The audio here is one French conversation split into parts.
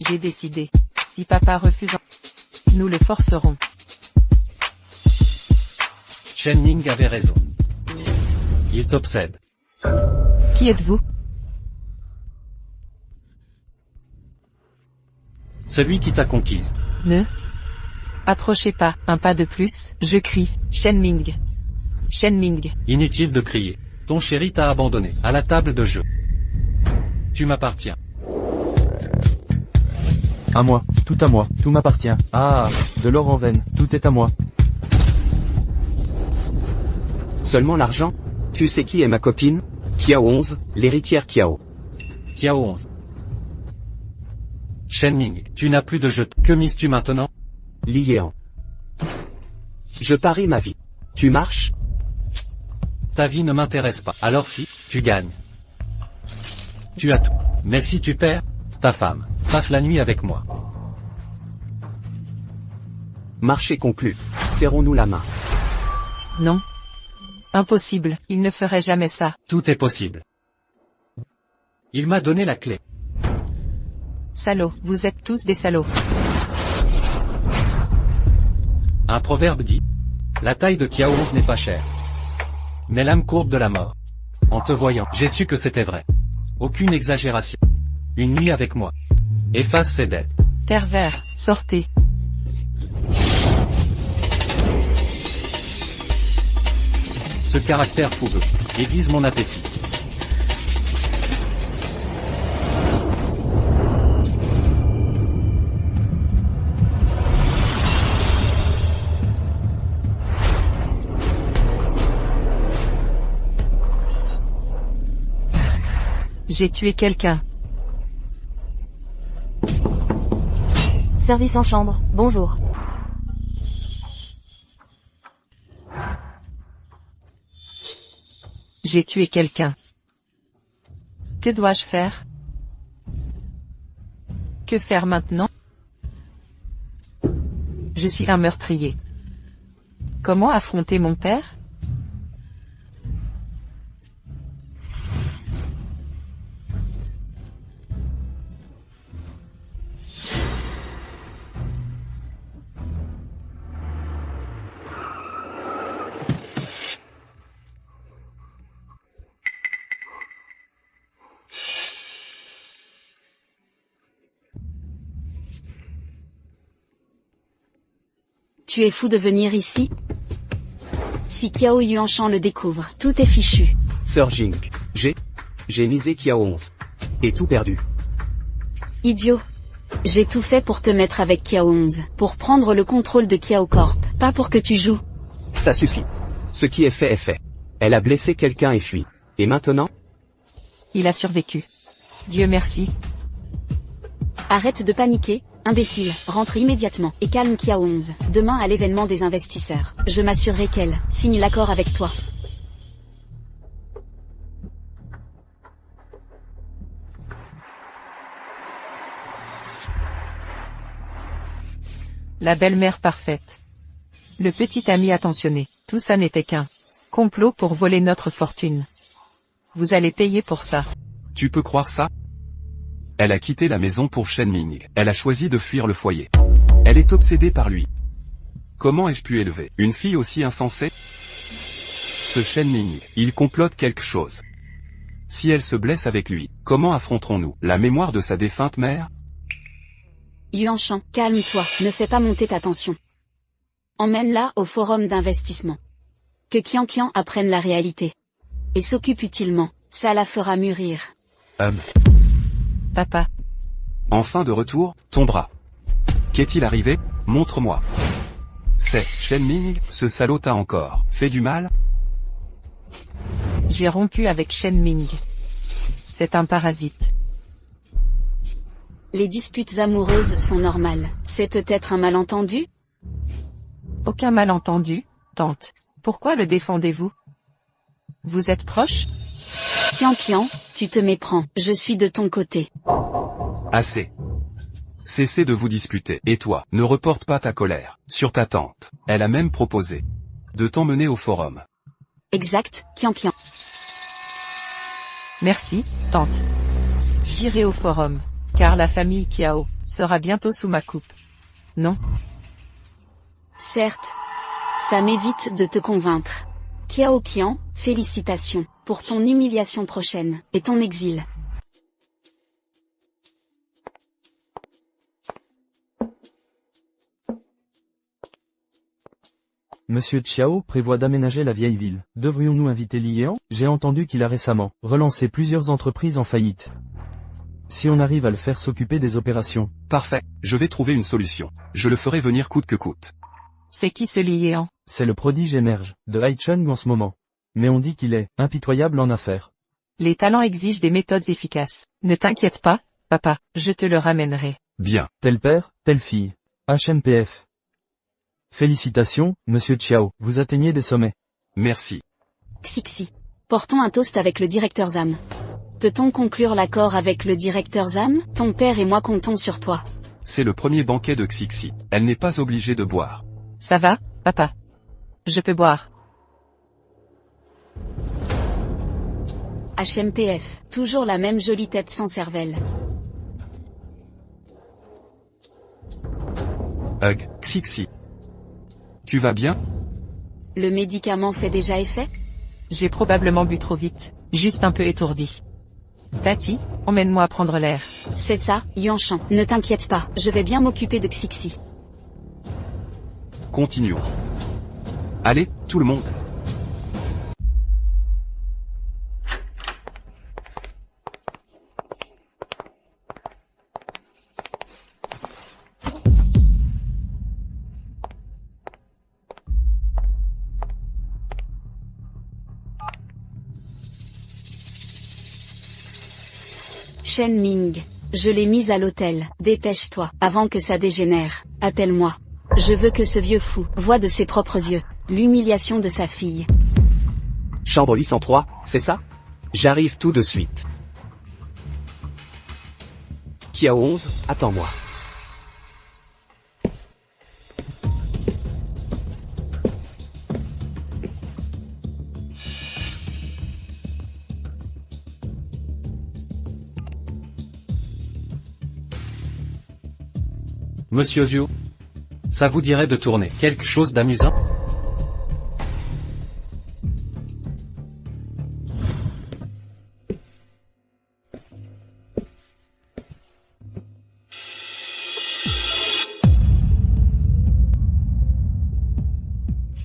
J'ai décidé. Si papa refuse, nous le forcerons. Shen Ming avait raison. Il t'obsède. Qui êtes-vous? Celui qui t'a conquise. Ne approchez pas, un pas de plus, je crie, Shen Ming. Shen Ming. Inutile de crier. Ton chéri t'a abandonné, à la table de jeu. Tu m'appartiens. À moi, tout m'appartient. Ah, de l'or en veine, tout est à moi. Seulement l'argent? Tu sais qui est ma copine? Kiao 11, l'héritière Kiao. Kiao 11. Shen Ming, tu n'as plus de jeu. Que mises-tu maintenant? Li Yean. Je parie ma vie. Tu marches? Ta vie ne m'intéresse pas. Alors si, tu gagnes. Tu as tout. Mais si tu perds, ta femme, passe la nuit avec moi. Marché conclu. Serrons-nous la main. Non. Impossible, il ne ferait jamais ça. Tout est possible. Il m'a donné la clé. Salauds, vous êtes tous des salauds. Un proverbe dit, la taille de Kiao 11 n'est pas chère. Mais l'âme courbe de la mort. En te voyant, j'ai su que c'était vrai. Aucune exagération. Une nuit avec moi. Efface ses dettes. Pervers, sortez. Ce caractère fougueux aiguise mon appétit. J'ai tué quelqu'un. Service en chambre, bonjour. J'ai tué quelqu'un. Que dois-je faire? Que faire maintenant? Je suis un meurtrier. Comment affronter mon père? Tu es fou de venir ici? Si Kiao Yuanshan le découvre, tout est fichu. Sir Jing, j'ai misé Kiao 11. Et tout perdu. Idiot. J'ai tout fait pour te mettre avec Kiao 11, pour prendre le contrôle de Kiao Corp, pas pour que tu joues. Ça suffit. Ce qui est fait est fait. Elle a blessé quelqu'un et fui. Et maintenant? Il a survécu. Dieu merci. Arrête de paniquer, imbécile, rentre immédiatement, et calme Kiao 11. Demain à l'événement des investisseurs, je m'assurerai qu'elle signe l'accord avec toi. La belle-mère parfaite. Le petit ami attentionné. Tout ça n'était qu'un complot pour voler notre fortune. Vous allez payer pour ça. Tu peux croire ça? Elle a quitté la maison pour Shen Ming. Elle a choisi de fuir le foyer. Elle est obsédée par lui. Comment ai-je pu élever une fille aussi insensée? Ce Shen Ming, il complote quelque chose. Si elle se blesse avec lui, comment affronterons-nous la mémoire de sa défunte mère? Yuanshan, calme-toi, ne fais pas monter ta tension. Emmène-la au forum d'investissement. Que Qian apprenne la réalité. Et s'occupe utilement, ça la fera mûrir. Papa. Enfin de retour, ton bras. Qu'est-il arrivé? Montre-moi. C'est Shen Ming, ce salaud t'a encore fait du mal? J'ai rompu avec Shen Ming. C'est un parasite. Les disputes amoureuses sont normales. C'est peut-être un malentendu? Aucun malentendu, tante. Pourquoi le défendez-vous? Vous êtes proche? Qian, tu te méprends. Je suis de ton côté. Assez. Cessez de vous disputer. Et toi, ne reporte pas ta colère sur ta tante. Elle a même proposé de t'emmener au forum. Exact, Qian. Merci, tante. J'irai au forum. car la famille Kiao sera bientôt sous ma coupe. Non? Certes. Ça m'évite de te convaincre. Kiao Qian, félicitations pour ton humiliation prochaine et ton exil. Monsieur Chiao prévoit d'aménager la vieille ville. Devrions-nous inviter Li Yan? J'ai entendu qu'il a récemment relancé plusieurs entreprises en faillite. Si on arrive à le faire s'occuper des opérations. Parfait, je vais trouver une solution. Je le ferai venir coûte que coûte. C'est qui ce Li Yan? C'est le prodige émerge de Haicheng en ce moment. Mais on dit qu'il est impitoyable en affaires. Les talents exigent des méthodes efficaces. Ne t'inquiète pas, papa, je te le ramènerai. Bien. Tel père, telle fille. HMPF. Félicitations, monsieur Chiao, vous atteignez des sommets. Merci. Xixi. Portons un toast avec le directeur Zam. Peut-on conclure l'accord avec le directeur Zam? Ton père et moi comptons sur toi. C'est le premier banquet de Xixi. Elle n'est pas obligée de boire. Ça va, papa? Je peux boire. HMPF. Toujours la même jolie tête sans cervelle. Hug, Xixi. Tu vas bien? Le médicament fait déjà effet? J'ai probablement bu trop vite, juste un peu étourdi. Tati, emmène-moi prendre l'air. C'est ça, Yuanshan. Ne t'inquiète pas, je vais bien m'occuper de Xixi. Continuons. Allez, tout le monde. Shen Ming. Je l'ai mise à l'hôtel. Dépêche-toi, avant que ça dégénère. Appelle-moi. Je veux que ce vieux fou voie de ses propres yeux l'humiliation de sa fille. Chambre 103, c'est ça? J'arrive tout de suite. Kiao 11, attends-moi. Monsieur Zhu, ça vous dirait de tourner quelque chose d'amusant?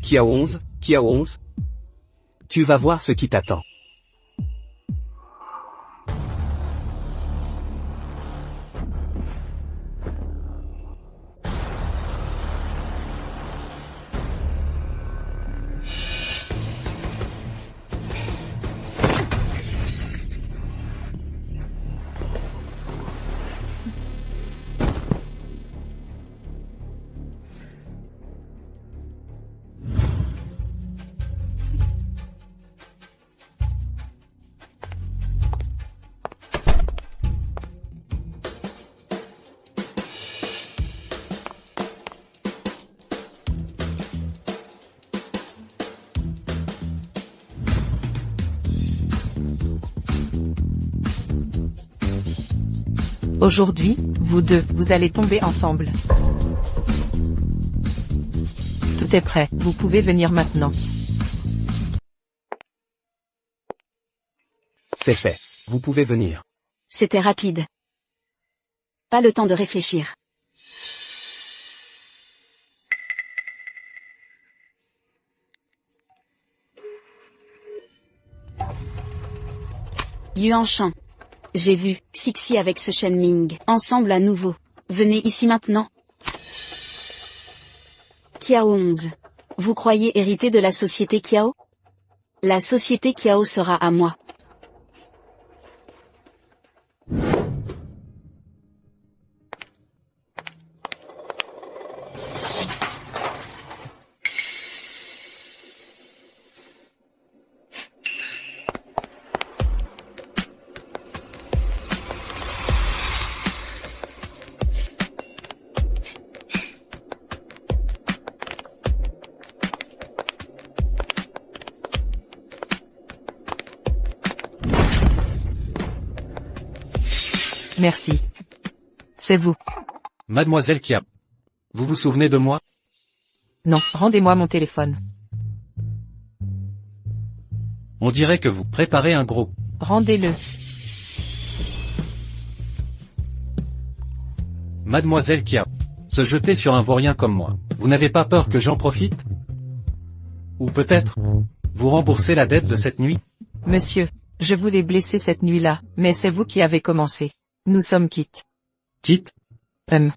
Kiao 11, Kiao 11. Tu vas voir ce qui t'attend. Aujourd'hui, vous deux, vous allez tomber ensemble. Tout est prêt, vous pouvez venir maintenant. C'est fait. Vous pouvez venir. C'était rapide. Pas le temps de réfléchir. Yuanshan. J'ai vu Xixi avec ce Shen Ming, ensemble à nouveau. Venez ici maintenant. Kiao 11. Vous croyez hériter de la société Kiao? La société Kiao sera à moi. Merci. c'est vous. Mademoiselle Kiao. Vous vous souvenez de moi? Non, rendez-moi mon téléphone. On dirait que vous préparez un gros. Rendez-le. Mademoiselle Kiao. Se jeter sur un vaurien comme moi. Vous n'avez pas peur que j'en profite? Ou peut-être, vous remboursez la dette de cette nuit? Monsieur, je vous ai blessé cette nuit-là, mais c'est vous qui avez commencé. Nous sommes quittes. Quitte? Hum,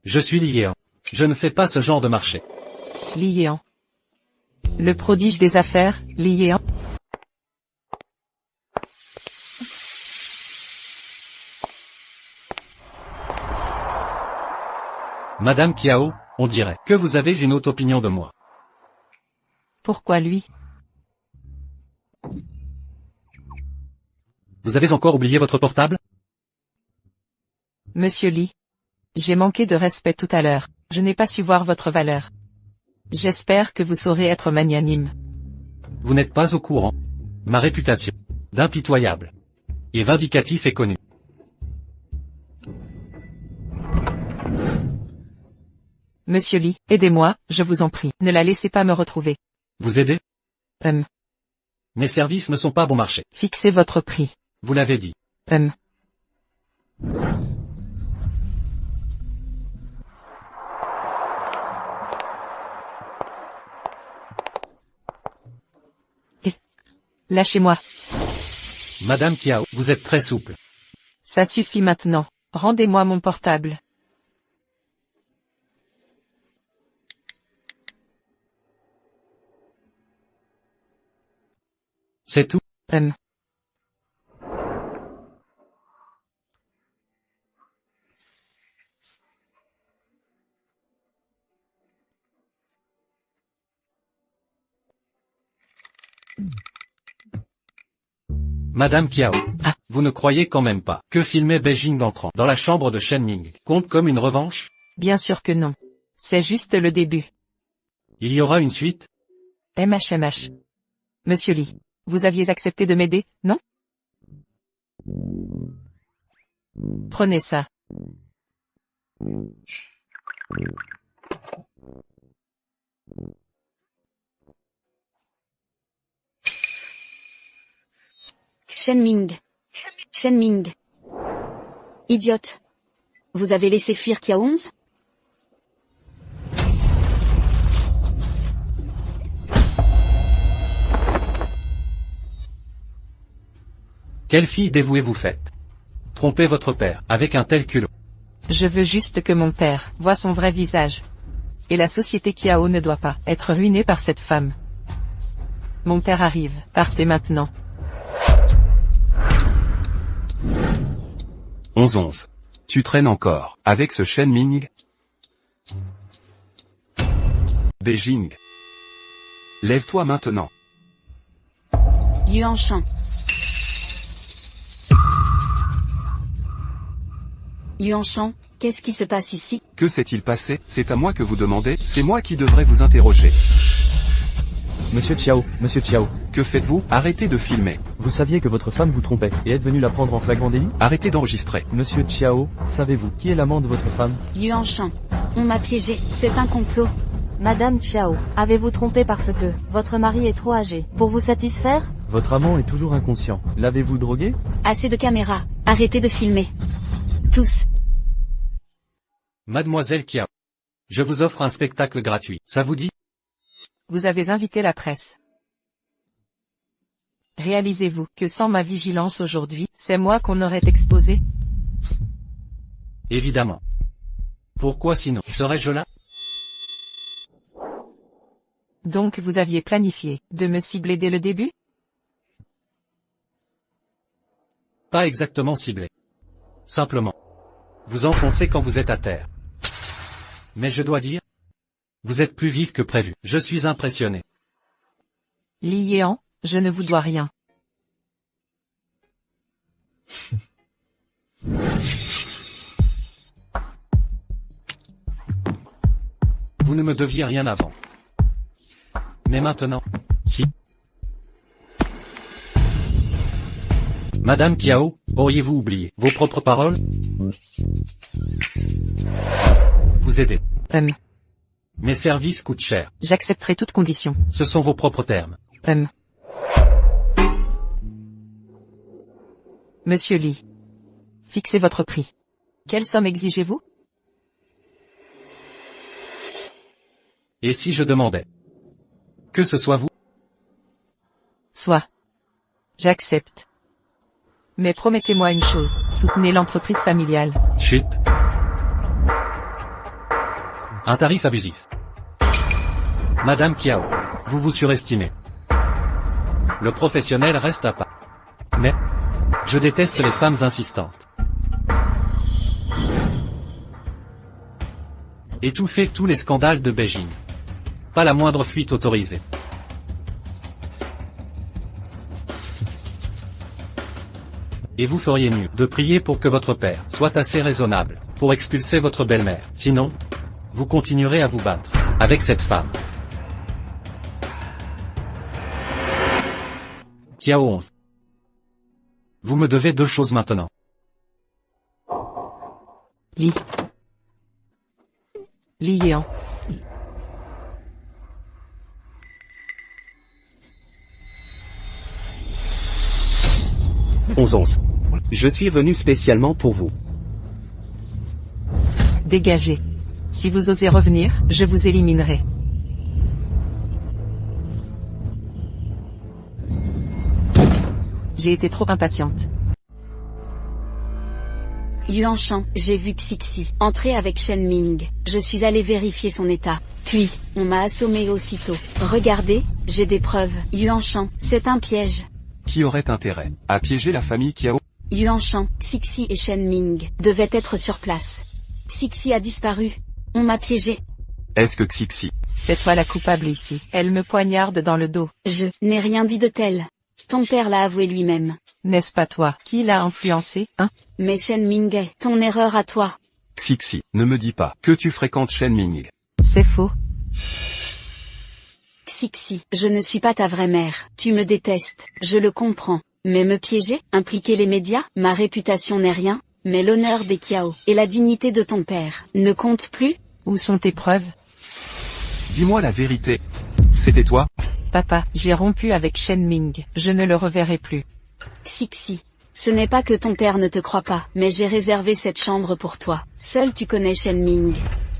Je suis Liéan. Je ne fais pas ce genre de marché. Liéan. Le prodige des affaires, Liéan. Madame Kiao, on dirait que vous avez une haute opinion de moi. Pourquoi lui? Vous avez encore oublié votre portable? Monsieur Lee. J'ai manqué de respect tout à l'heure. Je n'ai pas su voir votre valeur. J'espère que vous saurez être magnanime. Vous n'êtes pas au courant. Ma réputation d'impitoyable et vindicatif est connue. Monsieur Lee, aidez-moi, je vous en prie. Ne la laissez pas me retrouver. Vous aidez? Hum, Mes services ne sont pas bon marché. fixez votre prix. Vous l'avez dit. Hum. Lâchez-moi. Madame Kiao, vous êtes très souple. Ça suffit maintenant. Rendez-moi mon portable. C'est tout? Hum. Madame Kiao. Ah. Vous ne croyez quand même pas que filmer Beijing entrant dans la chambre de Shen Ming compte comme une revanche? Bien sûr que non. C'est juste le début. Il y aura une suite? MHMH. Monsieur Lee, vous aviez accepté de m'aider, non? Prenez ça. Shenming. Shenming. Idiote. Vous avez laissé fuir Kia 11? Quelle fille dévouée vous faites? Tromper votre père avec un tel culot. Je veux juste que mon père voie son vrai visage. Et la société Kiao ne doit pas être ruinée par cette femme. Mon père arrive, partez maintenant. 11-11. Tu traînes encore avec ce Shen Ming? Beijing. Lève-toi maintenant. Yuan Shan. Yuan Shan, qu'est-ce qui se passe ici? Que s'est-il passé? C'est à moi que vous demandez, c'est moi qui devrais vous interroger. Monsieur Chiao, Que faites-vous? Arrêtez de filmer. vous saviez que votre femme vous trompait, et êtes venu la prendre en flagrant délit? Arrêtez d'enregistrer. Monsieur Chiao, savez-vous qui est l'amant de votre femme? Yuan Shan. On m'a piégé, c'est un complot. Madame Chiao, avez-vous trompé parce que votre mari est trop âgé pour vous satisfaire? Votre amant est toujours inconscient. L'avez-vous drogué? Assez de caméras, arrêtez de filmer. Tous. Mademoiselle Kiao. Je vous offre un spectacle gratuit. Ça vous dit? Vous avez invité la presse. Réalisez-vous que sans ma vigilance aujourd'hui, c'est moi qu'on aurait exposé? Évidemment. Pourquoi sinon serais-je là? Donc vous aviez planifié de me cibler dès le début? Pas exactement ciblé. Simplement. Vous enfoncez quand vous êtes à terre. Mais je dois dire, vous êtes plus vif que prévu. Je suis impressionné. Li Yean, je ne vous dois rien. Vous ne me deviez rien avant. Mais maintenant, si. Madame Kiao, auriez-vous oublié vos propres paroles? Vous aidez. Mes services coûtent cher. J'accepterai toutes conditions. Ce sont vos propres termes. Monsieur Li. Fixez votre prix. Quelle somme exigez-vous? Et si je demandais que ce soit vous? Soit. J'accepte. Mais promettez-moi une chose, soutenez l'entreprise familiale. Chut. Un tarif abusif. Madame Kiao, vous vous surestimez. Le professionnel reste à part. Mais, je déteste les femmes insistantes. Étouffez tous les scandales de Beijing. Pas la moindre fuite autorisée. Et vous feriez mieux de prier pour que votre père soit assez raisonnable pour expulser votre belle-mère. Sinon, vous continuerez à vous battre avec cette femme. Kiao 11. Vous me devez 2 choses maintenant. Li Yean. 11. Je suis venu spécialement pour vous. Dégagez. Si vous osez revenir, je vous éliminerai. J'ai été trop impatiente. Yuan Shan, j'ai vu Xixi entrer avec Shen Ming. Je suis allé vérifier son état. Puis, on m'a assommé aussitôt. Regardez, j'ai des preuves. Yuan Shan, c'est un piège. Qui aurait intérêt à piéger la famille Kiao? Yuan Shan, Xixi et Shen Ming devaient être sur place. Xixi a disparu. On m'a piégé. Est-ce que Xixi? C'est toi la coupable ici. Elle me poignarde dans le dos. Je n'ai rien dit de tel. Ton père l'a avoué lui-même. N'est-ce pas toi qui l'a influencé, hein? Mais Shen Ming est ton erreur à toi. Xixi, ne me dis pas que tu fréquentes Shen Ming. C'est faux. Xixi, je ne suis pas ta vraie mère. Tu me détestes, je le comprends. Mais me piéger, impliquer les médias, ma réputation n'est rien. Mais l'honneur des Kiao et la dignité de ton père ne comptent plus? Où sont tes preuves? Dis-moi la vérité. C'était toi? Papa, j'ai rompu avec Shen Ming. Je ne le reverrai plus. Xixi, ce n'est pas que ton père ne te croit pas, mais j'ai réservé cette chambre pour toi. Seul tu connais Shen Ming.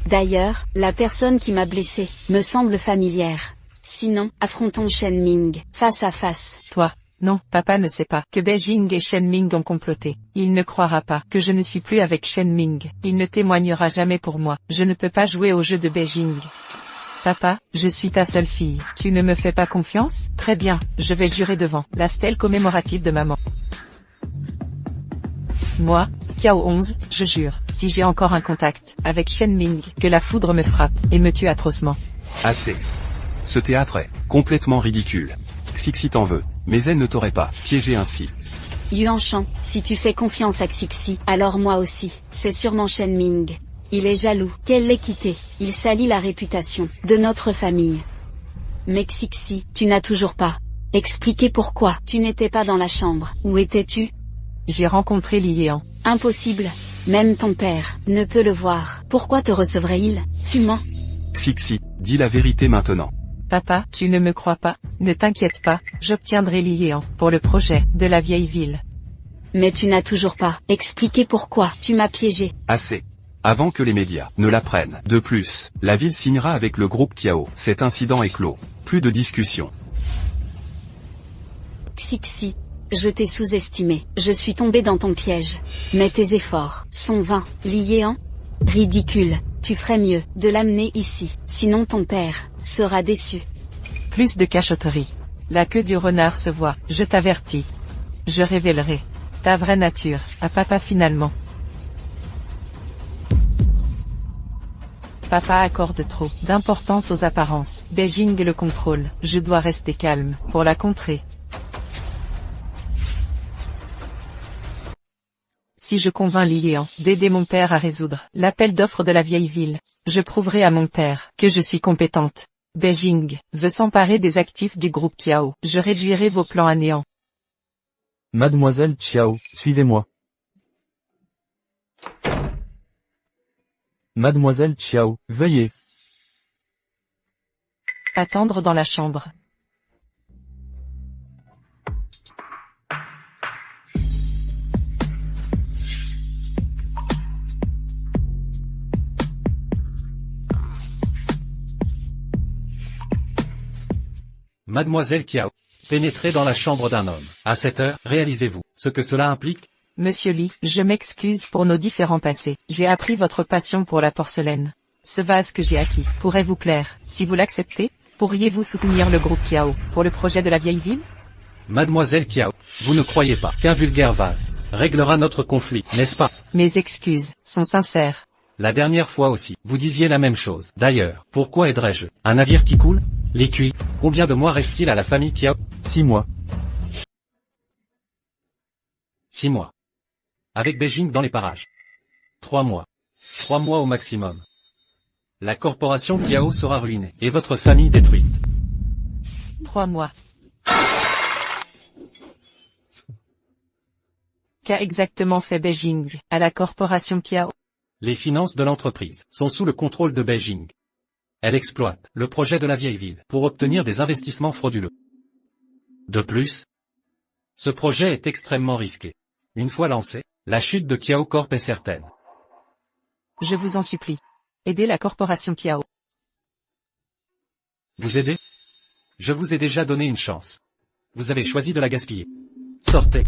D'ailleurs, la personne qui m'a blessé me semble familière. Sinon, affrontons Shen Ming, face à face. Toi? Non, papa ne sait pas que Beijing et Shen Ming ont comploté. Il ne croira pas que je ne suis plus avec Shen Ming. Il ne témoignera jamais pour moi. Je ne peux pas jouer au jeu de Beijing. Papa, je suis ta seule fille. Tu ne me fais pas confiance? Très bien, je vais jurer devant la stèle commémorative de maman. Moi, Kiao 11, je jure, si j'ai encore un contact avec Shen Ming, que la foudre me frappe et me tue atrocement. Assez. Ce théâtre est complètement ridicule. Xixi t'en veut, mais elle ne t'aurait pas piégé ainsi. Yuan Shan, si tu fais confiance à Xixi, alors moi aussi, c'est sûrement Shen Ming. Il est jaloux qu'elle l'ait quitté, il salit la réputation de notre famille. Mais Xixi, tu n'as toujours pas expliqué pourquoi tu n'étais pas dans la chambre. Où étais-tu? J'ai rencontré Li Yean. Impossible. Même ton père ne peut le voir. Pourquoi te recevrait-il? Tu mens. Xixi, dis la vérité maintenant. Papa, tu ne me crois pas? Ne t'inquiète pas, j'obtiendrai Li Yean pour le projet de la vieille ville. Mais tu n'as toujours pas expliqué pourquoi tu m'as piégé. Assez. Avant que les médias ne l'apprennent. De plus, la ville signera avec le groupe Kiao. Cet incident est clos. Plus de discussion. Xixi, je t'ai sous-estimé. Je suis tombé dans ton piège. Mais tes efforts sont vains. Li Yean? Ridicule. Tu ferais mieux de l'amener ici. Sinon ton père sera déçu. Plus de cachotterie. La queue du renard se voit. Je t'avertis. Je révélerai ta vraie nature à papa finalement. Papa accorde trop d'importance aux apparences. Beijing le contrôle. Je dois rester calme pour la contrer. Si je convainc Li Yean d'aider mon père à résoudre l'appel d'offres de la vieille ville, je prouverai à mon père que je suis compétente. Beijing veut s'emparer des actifs du groupe Kiao. Je réduirai vos plans à néant. Mademoiselle Chiao, suivez-moi. Mademoiselle Chiao, veuillez. Attendre dans la chambre. Mademoiselle Kiao, pénétrez dans la chambre d'un homme. À cette heure, réalisez-vous ce que cela implique? Monsieur Lee, je m'excuse pour nos différents passés. J'ai appris votre passion pour la porcelaine. Ce vase que j'ai acquis pourrait vous plaire. Si vous l'acceptez, pourriez-vous soutenir le groupe Kiao pour le projet de la vieille ville? Mademoiselle Kiao, vous ne croyez pas qu'un vulgaire vase réglera notre conflit, n'est-ce pas? Mes excuses sont sincères. La dernière fois aussi, vous disiez la même chose. D'ailleurs, pourquoi aiderais-je un navire qui coule? Les cuits. Combien de mois reste-t-il à la famille Kiao? 6 mois. 6 mois. Avec Beijing dans les parages. 3 mois. 3 mois au maximum. La corporation Kiao sera ruinée, et votre famille détruite. 3 mois. Qu'a exactement fait Beijing à la corporation Kiao? Les finances de l'entreprise sont sous le contrôle de Beijing. Elle exploite le projet de la vieille ville pour obtenir des investissements frauduleux. De plus, ce projet est extrêmement risqué. Une fois lancé, la chute de Kiao Corp est certaine. Je vous en supplie. Aidez la corporation Kiao. Vous aider? Je vous ai déjà donné une chance. Vous avez choisi de la gaspiller. Sortez.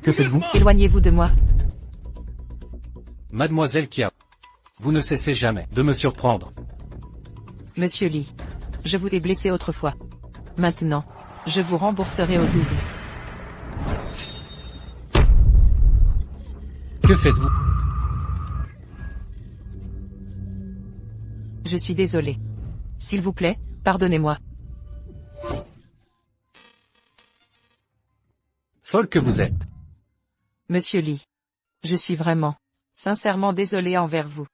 Que faites-vous? Éloignez-vous de moi. Mademoiselle Kiao, vous ne cessez jamais de me surprendre. Monsieur Lee, je vous ai blessé autrefois. Maintenant, je vous rembourserai au double. Que faites-vous? Je suis désolé. S'il vous plaît, pardonnez-moi. Folle que vous êtes. Monsieur Lee, je suis vraiment, sincèrement désolé envers vous.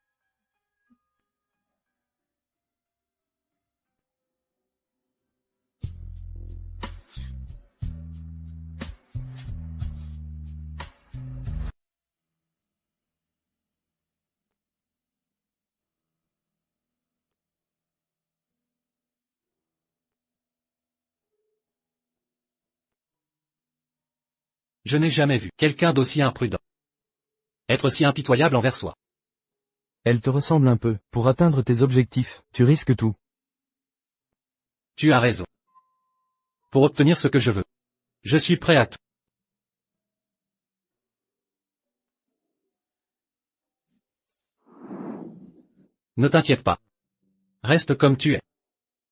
Je n'ai jamais vu quelqu'un d'aussi imprudent. Être si impitoyable envers soi. Elle te ressemble un peu. Pour atteindre tes objectifs, tu risques tout. Tu as raison. Pour obtenir ce que je veux, je suis prêt à tout. Ne t'inquiète pas. Reste comme tu es.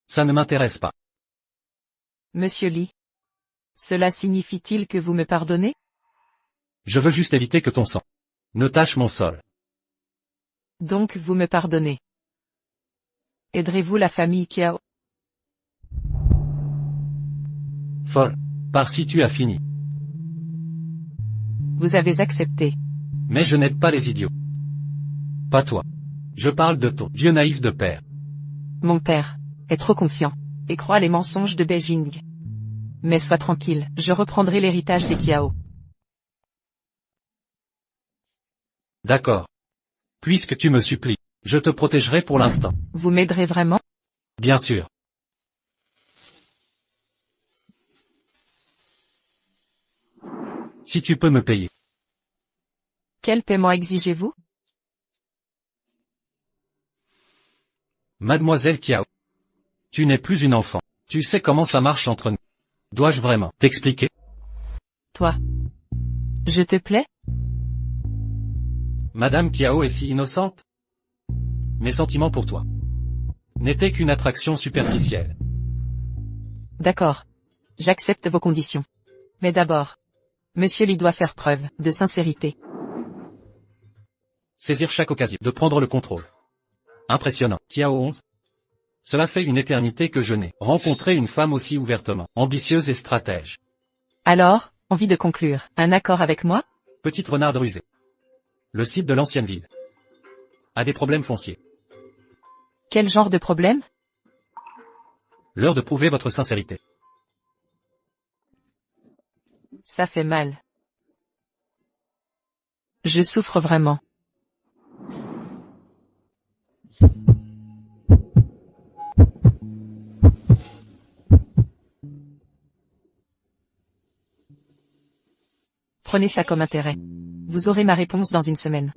Ça ne m'intéresse pas. Monsieur Lee, cela signifie-t-il que vous me pardonnez? Je veux juste éviter que ton sang ne tache mon sol. Donc vous me pardonnez. Aiderez-vous la famille Kiao? Folle. Par si tu as fini. Vous avez accepté. Mais je n'aide pas les idiots. Pas toi. Je parle de ton vieux naïf de père. Mon père est trop confiant et croit les mensonges de Beijing. Mais sois tranquille, je reprendrai l'héritage des Kiao. D'accord. Puisque tu me supplies, je te protégerai pour l'instant. Vous m'aiderez vraiment? Bien sûr. Si tu peux me payer. Quel paiement exigez-vous? Mademoiselle Kiao. Tu n'es plus une enfant. Tu sais comment ça marche entre nous. Dois-je vraiment t'expliquer? Toi. Je te plais? Madame Kiao est si innocente. Mes sentiments pour toi n'étaient qu'une attraction superficielle. D'accord. J'accepte vos conditions. Mais d'abord, Monsieur Lee doit faire preuve de sincérité. Saisir chaque occasion de prendre le contrôle. Impressionnant. Kiao 11. Cela fait une éternité que je n'ai rencontré une femme aussi ouvertement ambitieuse et stratège. Alors, envie de conclure un accord avec moi? Petite renarde rusée. Le site de l'ancienne ville a des problèmes fonciers. Quel genre de problème? L'heure de prouver votre sincérité. Ça fait mal. Je souffre vraiment. Prenez ça comme intérêt. Vous aurez ma réponse dans une semaine.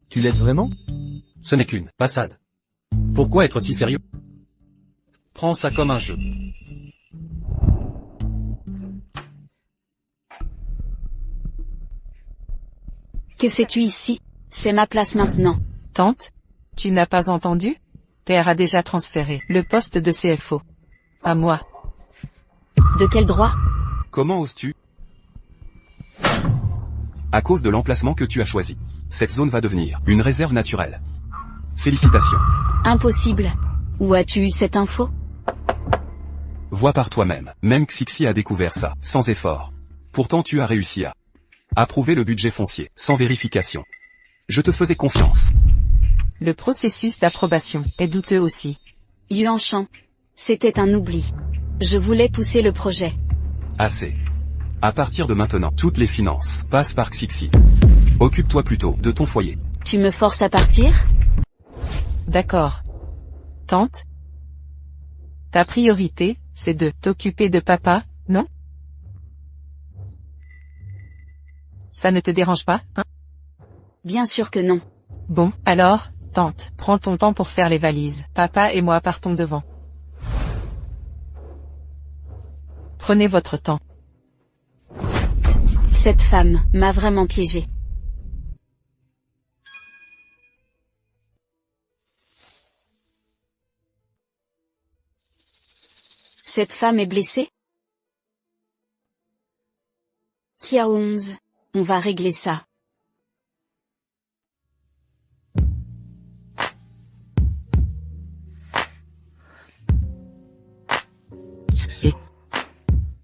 Tu l'aides vraiment? Ce n'est qu'une passade. Pourquoi être si sérieux? Prends ça comme un jeu. Que fais-tu ici? C'est ma place maintenant. Tante? Tu n'as pas entendu? Père a déjà transféré le poste de CFO. À moi. De quel droit? Comment oses-tu? À cause de l'emplacement que tu as choisi. Cette zone va devenir une réserve naturelle. Félicitations. Impossible. Où as-tu eu cette info? Vois par toi-même. Même Xixi a découvert ça, sans effort. Pourtant tu as réussi à approuver le budget foncier, sans vérification. Je te faisais confiance. Le processus d'approbation est douteux aussi. Yuanshan. C'était un oubli. Je voulais pousser le projet. Assez. À partir de maintenant, toutes les finances passent par Xixi. Occupe-toi plutôt de ton foyer. Tu me forces à partir? D'accord. Tante? Ta priorité, c'est de t'occuper de papa, non? Ça ne te dérange pas, hein? Bien sûr que non. Bon, alors, tante, prends ton temps pour faire les valises. Papa et moi partons devant. Prenez votre temps. Cette femme m'a vraiment piégé. Cette femme est blessée? Kia 11. On va régler ça.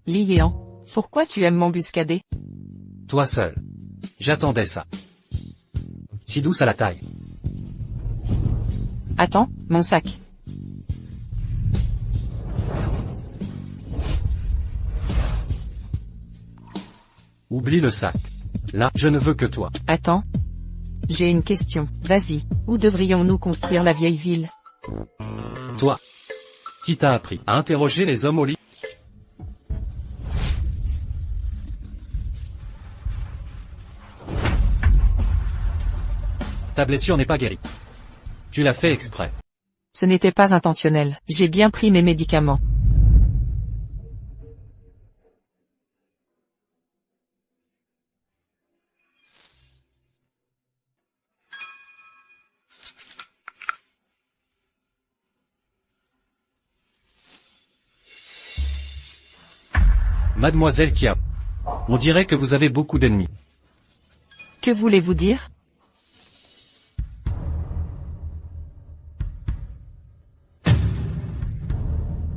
Li Yean, pourquoi tu aimes m'embuscader? Toi seul. J'attendais ça. Si douce à la taille. Attends, mon sac. Oublie le sac. Là, je ne veux que toi. Attends. J'ai une question. Vas-y. Où devrions-nous construire la vieille ville? Toi. Qui t'a appris à interroger les hommes au lit? Ta blessure n'est pas guérie. Tu l'as fait exprès. Ce n'était pas intentionnel. J'ai bien pris mes médicaments. Mademoiselle Kia. On dirait que vous avez beaucoup d'ennemis. Que voulez-vous dire?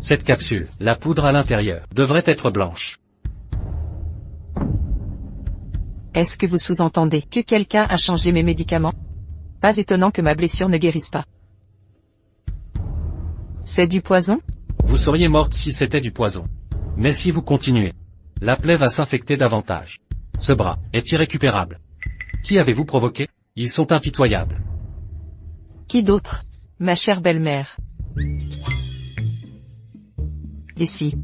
Cette capsule, la poudre à l'intérieur, devrait être blanche. Est-ce que vous sous-entendez que quelqu'un a changé mes médicaments? Pas étonnant que ma blessure ne guérisse pas. C'est du poison? Vous seriez morte si c'était du poison. Mais si vous continuez, la plaie va s'infecter davantage. Ce bras est irrécupérable. Qui avez-vous provoqué? Ils sont impitoyables. Qui d'autre? Ma chère belle-mère. Ici.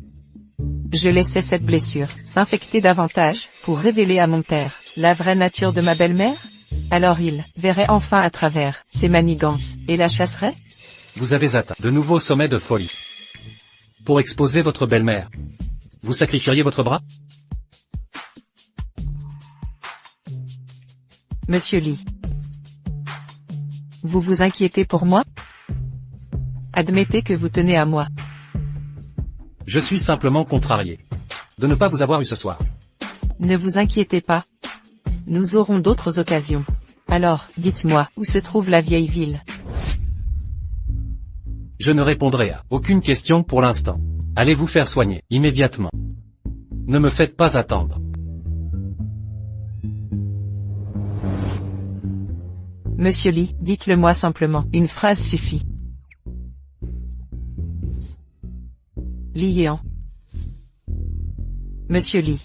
Je laissais cette blessure s'infecter davantage pour révéler à mon père la vraie nature de ma belle-mère? Alors il verrait enfin à travers ses manigances et la chasserait? Vous avez atteint de nouveaux sommets de folie. Pour exposer votre belle-mère, vous sacrifieriez votre bras? Monsieur Lee. Vous vous inquiétez pour moi? Admettez que vous tenez à moi. Je suis simplement contrarié de ne pas vous avoir eu ce soir. Ne vous inquiétez pas. Nous aurons d'autres occasions. Alors, dites-moi, où se trouve la vieille ville? Je ne répondrai à aucune question pour l'instant. Allez vous faire soigner, immédiatement. Ne me faites pas attendre. Monsieur Lee, dites-le-moi simplement. Une phrase suffit. Li Yeon. Monsieur Lee.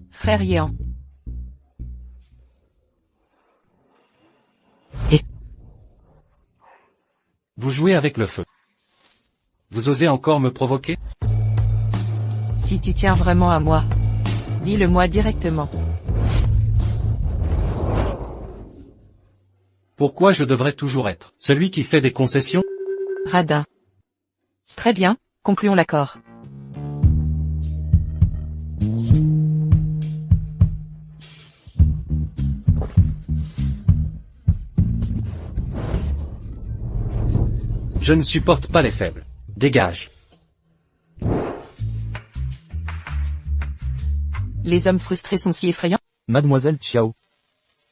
Frère Yeon. Vous jouez avec le feu. Vous osez encore me provoquer? Si tu tiens vraiment à moi, dis-le-moi directement. Pourquoi je devrais toujours être celui qui fait des concessions? Radin. Très bien, concluons l'accord. Je ne supporte pas les faibles. Dégage. Les hommes frustrés sont si effrayants. Mademoiselle Chiao.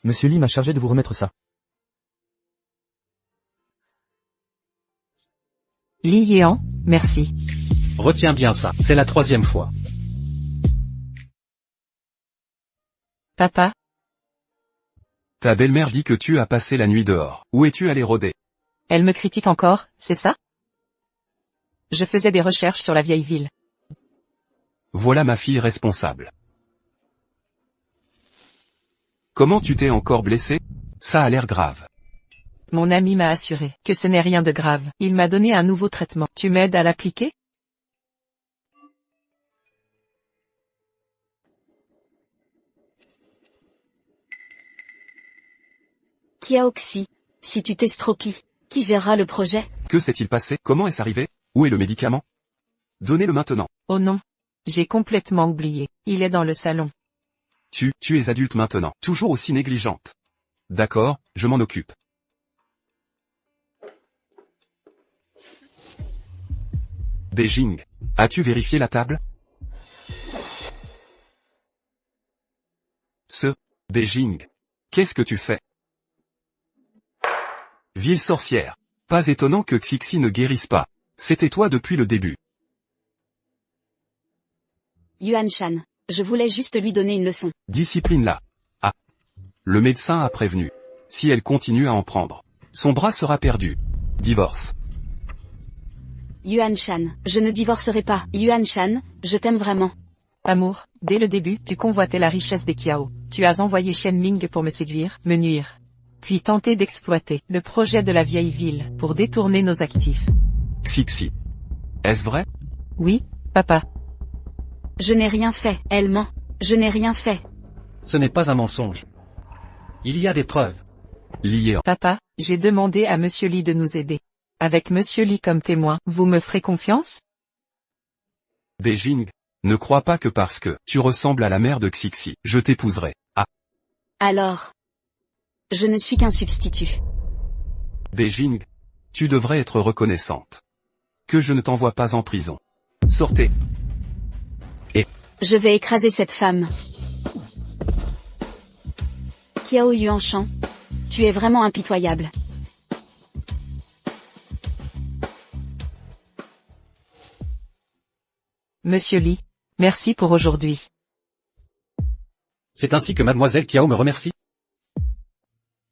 Monsieur Lee m'a chargé de vous remettre ça. Li Yeon, merci. Retiens bien ça, c'est la 3e fois. Papa, Ta belle-mère dit que tu as passé la nuit dehors. Où es-tu allé rôder? elle me critique encore, c'est ça? Je faisais des recherches sur la vieille ville. Voilà ma fille responsable. Comment tu t'es encore blessé? Ça a l'air grave. Mon ami m'a assuré que ce n'est rien de grave. Il m'a donné un nouveau traitement. Tu m'aides à l'appliquer? Kiaoxi, si tu t'estropies, qui gérera le projet? Que s'est-il passé? Comment est-ce arrivé? Où est le médicament? Donnez-le maintenant. Oh non. J'ai complètement oublié. Il est dans le salon. Tu es adulte maintenant. Toujours aussi négligente. D'accord, je m'en occupe. Beijing. As-tu vérifié la table? Beijing. Qu'est-ce que tu fais? Ville sorcière. Pas étonnant que Xixi ne guérisse pas. C'était toi depuis le début. Yuan Shan, je voulais juste lui donner une leçon. Discipline-la. Ah. Le médecin a prévenu. Si elle continue à en prendre, son bras sera perdu. Divorce. Yuan Shan, je ne divorcerai pas. Yuan Shan, je t'aime vraiment. Amour, dès le début, tu convoitais la richesse des Kiao. Tu as envoyé Shen Ming pour me séduire, me nuire. Puis tenter d'exploiter le projet de la vieille ville pour détourner nos actifs. Xixi. Est-ce vrai? Oui, papa. Je n'ai rien fait, elle ment. Je n'ai rien fait. Ce n'est pas un mensonge. Il y a des preuves. Lié en. Papa, j'ai demandé à Monsieur Lee de nous aider. Avec Monsieur Lee comme témoin, vous me ferez confiance? Beijing. Ne crois pas que parce que tu ressembles à la mère de Xixi, je t'épouserai. Ah. Alors. Je ne suis qu'un substitut. Beijing. Tu devrais être reconnaissante. Que je ne t'envoie pas en prison. Sortez. Je vais écraser cette femme. Kiao Yuanshan. Tu es vraiment impitoyable. Monsieur Lee, merci pour aujourd'hui. C'est ainsi que mademoiselle Kiao me remercie?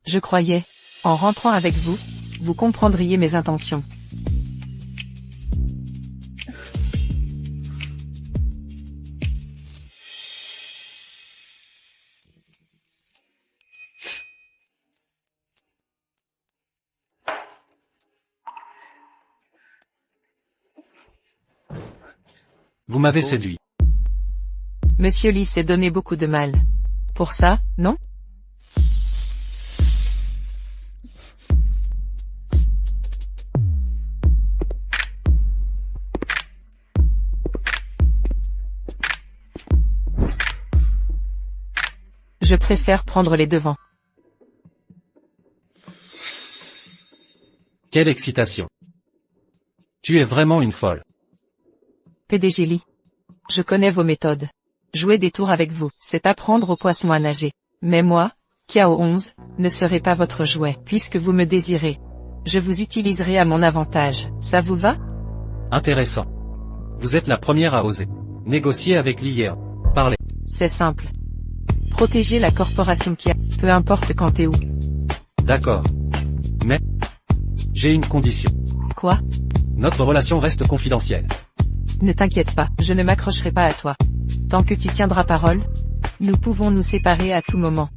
Je croyais, en rentrant avec vous, vous comprendriez mes intentions. Vous m'avez séduit. Monsieur Lee s'est donné beaucoup de mal. Pour ça, non? Je préfère prendre les devants. Quelle excitation. Tu es vraiment une folle. PDG Lee. Je connais vos méthodes. Jouer des tours avec vous, c'est apprendre aux poissons à nager. Mais moi, Kiao 11, ne serai pas votre jouet, puisque vous me désirez. Je vous utiliserai à mon avantage, ça vous va? Intéressant. Vous êtes la première à oser. Négocier avec Liéan. Parlez. C'est simple. Protéger la corporation Kiao, peu importe quand et où. D'accord. Mais, j'ai une condition. Quoi? Notre relation reste confidentielle. Ne t'inquiète pas, je ne m'accrocherai pas à toi. Tant que tu tiendras parole, nous pouvons nous séparer à tout moment.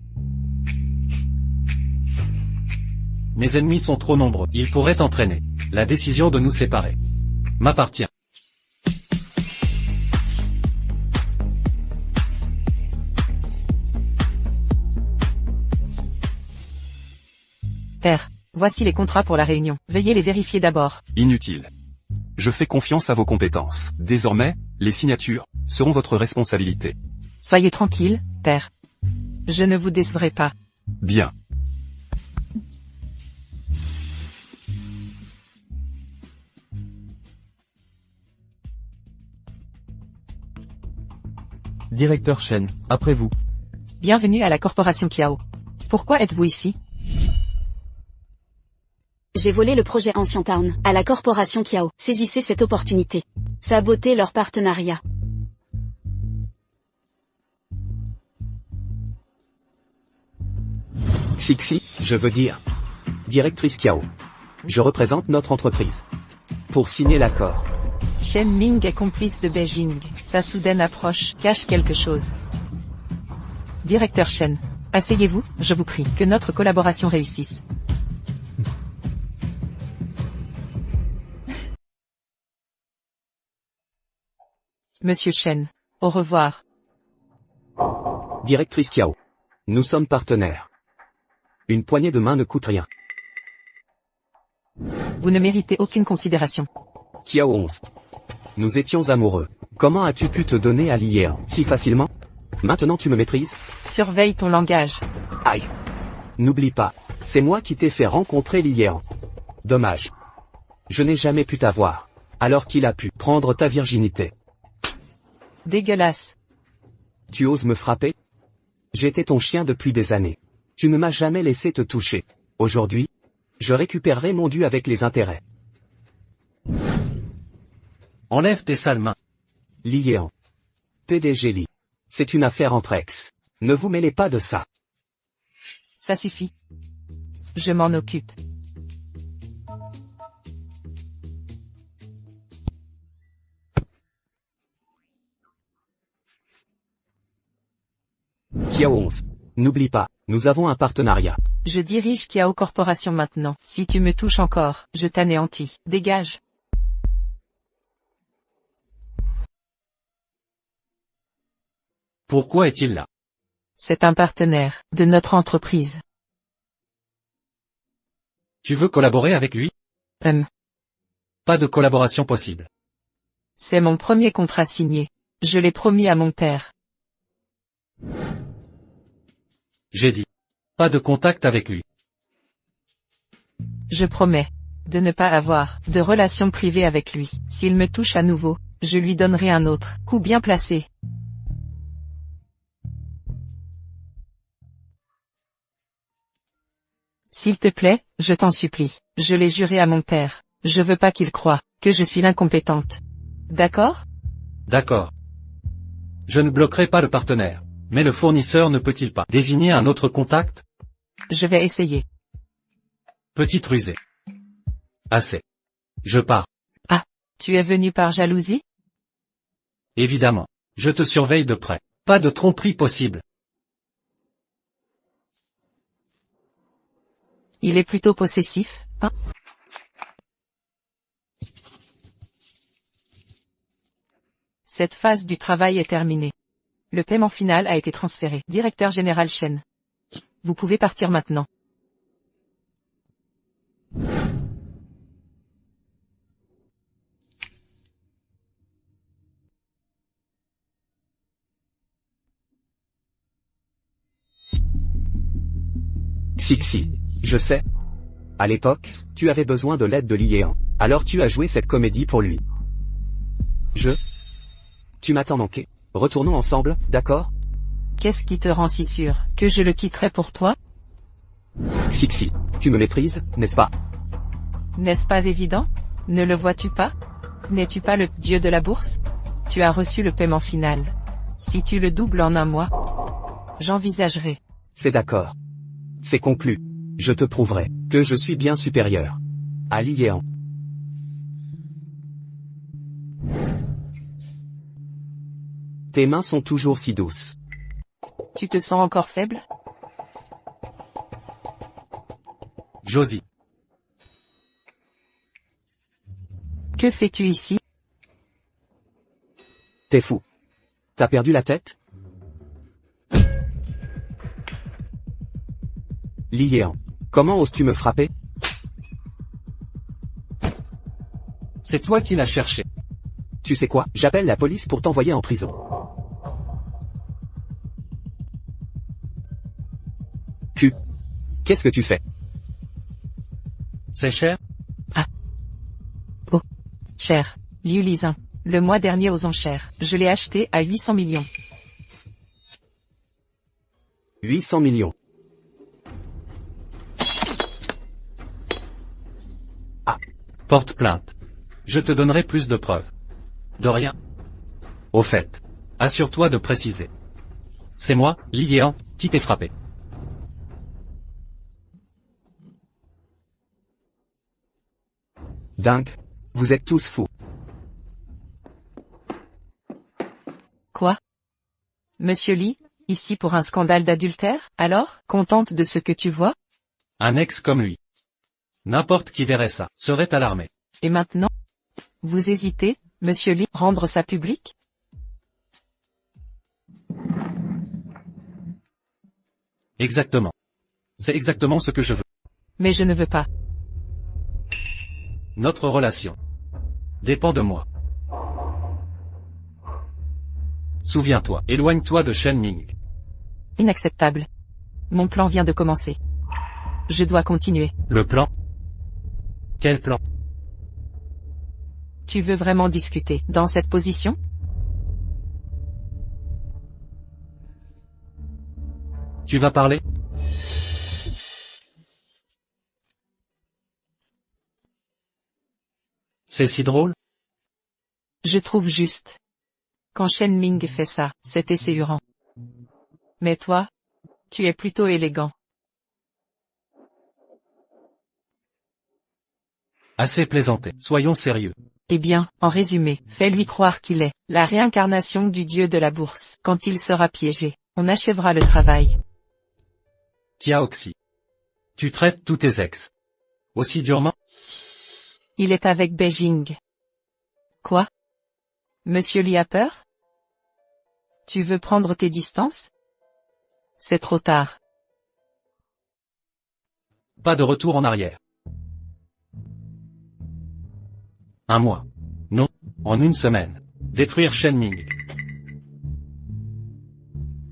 Mes ennemis sont trop nombreux. Ils pourraient entraîner la décision de nous séparer. M'appartient. Père, voici les contrats pour la réunion. Veuillez les vérifier d'abord. Inutile. Je fais confiance à vos compétences. Désormais, les signatures seront votre responsabilité. Soyez tranquille, père. Je ne vous décevrai pas. Bien. Directeur Shen, après vous. Bienvenue à la corporation Kiao. Pourquoi êtes-vous ici? J'ai volé le projet Ancient Town à la corporation Kiao. Saisissez cette opportunité. Sabotez leur partenariat. Xixi, je veux dire. Directrice Kiao. Je représente notre entreprise. Pour signer l'accord. Shen Ming est complice de Beijing. Sa soudaine approche cache quelque chose. Directeur Shen, asseyez-vous, je vous prie, que notre collaboration réussisse. Monsieur Shen, au revoir. Directrice Kiao. Nous sommes partenaires. Une poignée de main ne coûte rien. Vous ne méritez aucune considération. Kiao 11. Nous étions amoureux. Comment as-tu pu te donner à Liéan si facilement? Maintenant tu me méprises? Surveille ton langage. Aïe. N'oublie pas, c'est moi qui t'ai fait rencontrer Liéan. Dommage. Je n'ai jamais pu t'avoir. Alors qu'il a pu prendre ta virginité. Dégueulasse. Tu oses me frapper? J'étais ton chien depuis des années. Tu ne m'as jamais laissé te toucher. Aujourd'hui, je récupérerai mon dû avec les intérêts. Enlève tes sales mains. Liéan. PDG Li. C'est une affaire entre ex. Ne vous mêlez pas de ça. Ça suffit. Je m'en occupe. Kiao 11. N'oublie pas, nous avons un partenariat. Je dirige Kiao Corporation maintenant. Si tu me touches encore, je t'anéantis. Dégage. Pourquoi est-il là? C'est un partenaire de notre entreprise. Tu veux collaborer avec lui? Pas de collaboration possible. C'est mon premier contrat signé. Je l'ai promis à mon père. J'ai dit. Pas de contact avec lui. Je promets de ne pas avoir de relation privée avec lui. S'il me touche à nouveau, je lui donnerai un autre coup bien placé. S'il te plaît, je t'en supplie. Je l'ai juré à mon père. Je veux pas qu'il croie que je suis l'incompétente. D'accord? D'accord. Je ne bloquerai pas le partenaire. Mais le fournisseur ne peut-il pas désigner un autre contact? Je vais essayer. Petite rusée. Assez. Je pars. Ah, tu es venu par jalousie? Évidemment. Je te surveille de près. Pas de tromperie possible. Il est plutôt possessif, hein? Cette phase du travail est terminée. Le paiement final a été transféré. Directeur général Shen. Vous pouvez partir maintenant. Xixi. Je sais. À l'époque, tu avais besoin de l'aide de Liéan. Alors tu as joué cette comédie pour lui. Tu m'as tant manqué. Retournons ensemble, d'accord? Qu'est-ce qui te rend si sûr que je le quitterai pour toi? Xixi. Tu me méprises, n'est-ce pas? N'est-ce pas évident? Ne le vois-tu pas? N'es-tu pas le dieu de la bourse? Tu as reçu le paiement final. Si tu le doubles en un mois, j'envisagerai. C'est d'accord. C'est conclu. Je te prouverai que je suis bien supérieur à Li Yean. Tes mains sont toujours si douces. Tu te sens encore faible? Josie. Que fais-tu ici? T'es fou. T'as perdu la tête? Li Yean. Comment oses-tu me frapper? C'est toi qui l'as cherché. Tu sais quoi? J'appelle la police pour t'envoyer en prison. Qu'est-ce que tu fais? C'est cher? Cher. Liu Lizin. Le mois dernier aux enchères. Je l'ai acheté à 800 millions. 800 millions. Porte plainte. Je te donnerai plus de preuves. De rien. Au fait. Assure-toi de préciser. C'est moi, Li Yean, qui t'ai frappé. Dingue. Vous êtes tous fous. Quoi? Monsieur Li, ici pour un scandale d'adultère, alors, contente de ce que tu vois? Un ex comme lui. N'importe qui verrait ça, serait alarmé. Et maintenant? Vous hésitez, monsieur Li, rendre ça public? Exactement. C'est exactement ce que je veux. Mais je ne veux pas. Notre relation dépend de moi. Souviens-toi, éloigne-toi de Shen Ming. Inacceptable. Mon plan vient de commencer. Je dois continuer. Le plan? Quel plan? Tu veux vraiment discuter dans cette position? Tu vas parler? C'est si drôle? Je trouve juste. Quand Shen Ming fait ça, c'est esséurant. Mais toi, tu es plutôt élégant. Assez plaisanté, soyons sérieux. Eh bien, en résumé, fais-lui croire qu'il est la réincarnation du dieu de la bourse. Quand il sera piégé, on achèvera le travail. Kiaoxi. Tu traites tous tes ex aussi durement? Il est avec Beijing. Quoi? Monsieur Li a peur? Tu veux prendre tes distances? C'est trop tard. Pas de retour en arrière. Un mois. Non, en une semaine. Détruire Shen Ming.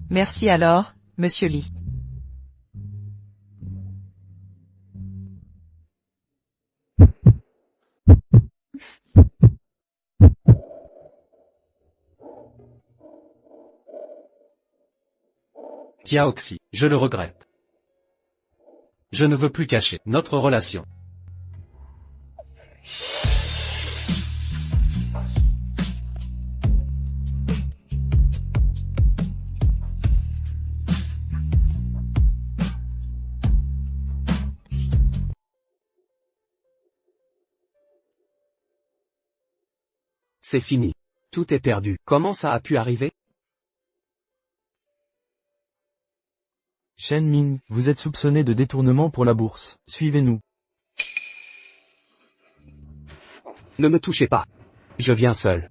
Merci alors, monsieur Li. Kiaoxi, je le regrette. Je ne veux plus cacher notre relation. C'est fini. Tout est perdu. Comment ça a pu arriver? Shen Ming, vous êtes soupçonné de détournement pour la bourse. Suivez-nous. Ne me touchez pas. Je viens seul.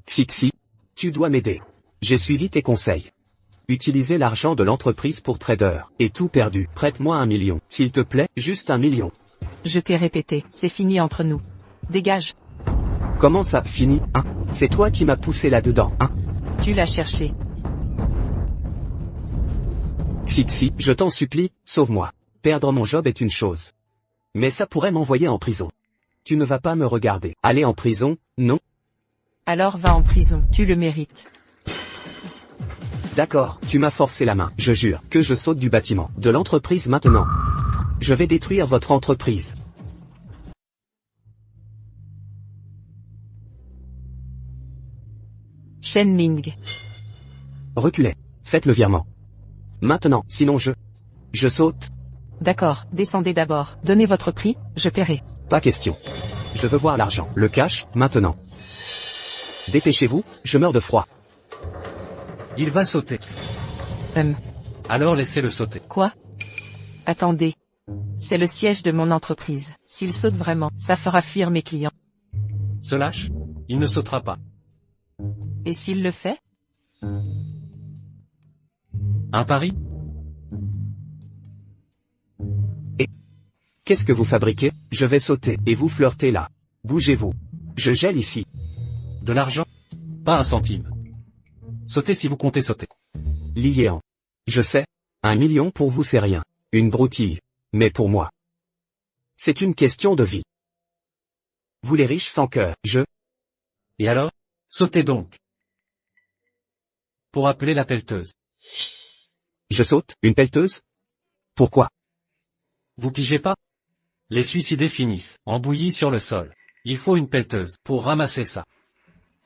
Xixi, tu dois m'aider. J'ai suivi tes conseils. Utiliser l'argent de l'entreprise pour trader, et tout perdu. Prête-moi 1 million, s'il te plaît, juste 1 million. Je t'ai répété, c'est fini entre nous. Dégage. Comment ça, fini, hein? C'est toi qui m'as poussé là-dedans, hein? Tu l'as cherché. Xixi, je t'en supplie, sauve-moi. Perdre mon job est une chose. Mais ça pourrait m'envoyer en prison. Tu ne vas pas me regarder. Aller en prison, non? Alors va en prison, tu le mérites. D'accord, tu m'as forcé la main. Je jure que je saute du bâtiment de l'entreprise maintenant. Je vais détruire votre entreprise. Shen Ming. Reculez. Faites le virement. Maintenant, sinon je saute. D'accord, descendez d'abord. Donnez votre prix, je paierai. Pas question. Je veux voir l'argent. Le cash, maintenant. Dépêchez-vous, je meurs de froid. Il va sauter. Alors laissez-le sauter. Quoi? Attendez. C'est le siège de mon entreprise. S'il saute vraiment, ça fera fuir mes clients. Se lâche? Il ne sautera pas. Et s'il le fait? Un pari? Qu'est-ce que vous fabriquez? Je vais sauter, et vous flirtez là. Bougez-vous. Je gèle ici. De l'argent? Pas un centime. Sautez si vous comptez sauter. Liéan. Je sais. 1 million pour vous c'est rien. Une broutille. Mais pour moi. C'est une question de vie. Vous les riches sans cœur, Et alors? Sautez donc. Pour appeler la pelleteuse. Je saute, une pelleteuse? Pourquoi? Vous pigez pas? Les suicidés finissent, embouillis sur le sol. Il faut une pelleteuse, pour ramasser ça.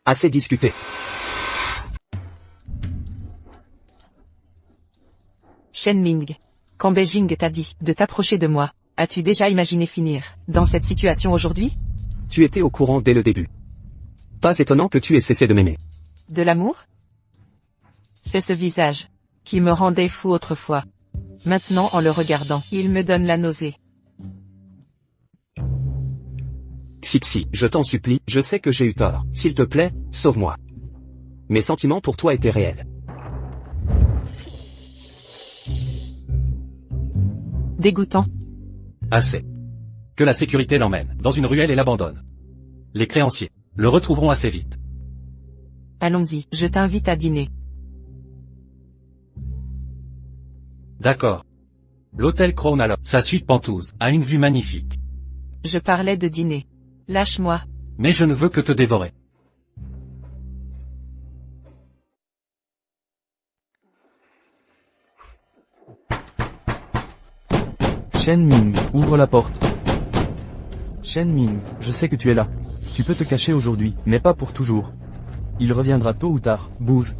Assez discuté. Shen Ming. Quand Beijing t'a dit de t'approcher de moi, as-tu déjà imaginé finir dans cette situation aujourd'hui? Tu étais au courant dès le début. Pas étonnant que tu aies cessé de m'aimer. De l'amour? C'est ce visage qui me rendait fou autrefois. Maintenant en le regardant, il me donne la nausée. Xixi, je t'en supplie, je sais que j'ai eu tort. S'il te plaît, sauve-moi. Mes sentiments pour toi étaient réels. Dégoûtant. Assez. Que la sécurité l'emmène, dans une ruelle et l'abandonne. Les créanciers le retrouveront assez vite. Allons-y, je t'invite à dîner. D'accord. L'hôtel Crown alors, sa suite Pentouse, a une vue magnifique. Je parlais de dîner. Lâche-moi. Mais je ne veux que te dévorer. Shen Ming, ouvre la porte. Shen Ming, je sais que tu es là. Tu peux te cacher aujourd'hui, mais pas pour toujours. Il reviendra tôt ou tard, bouge.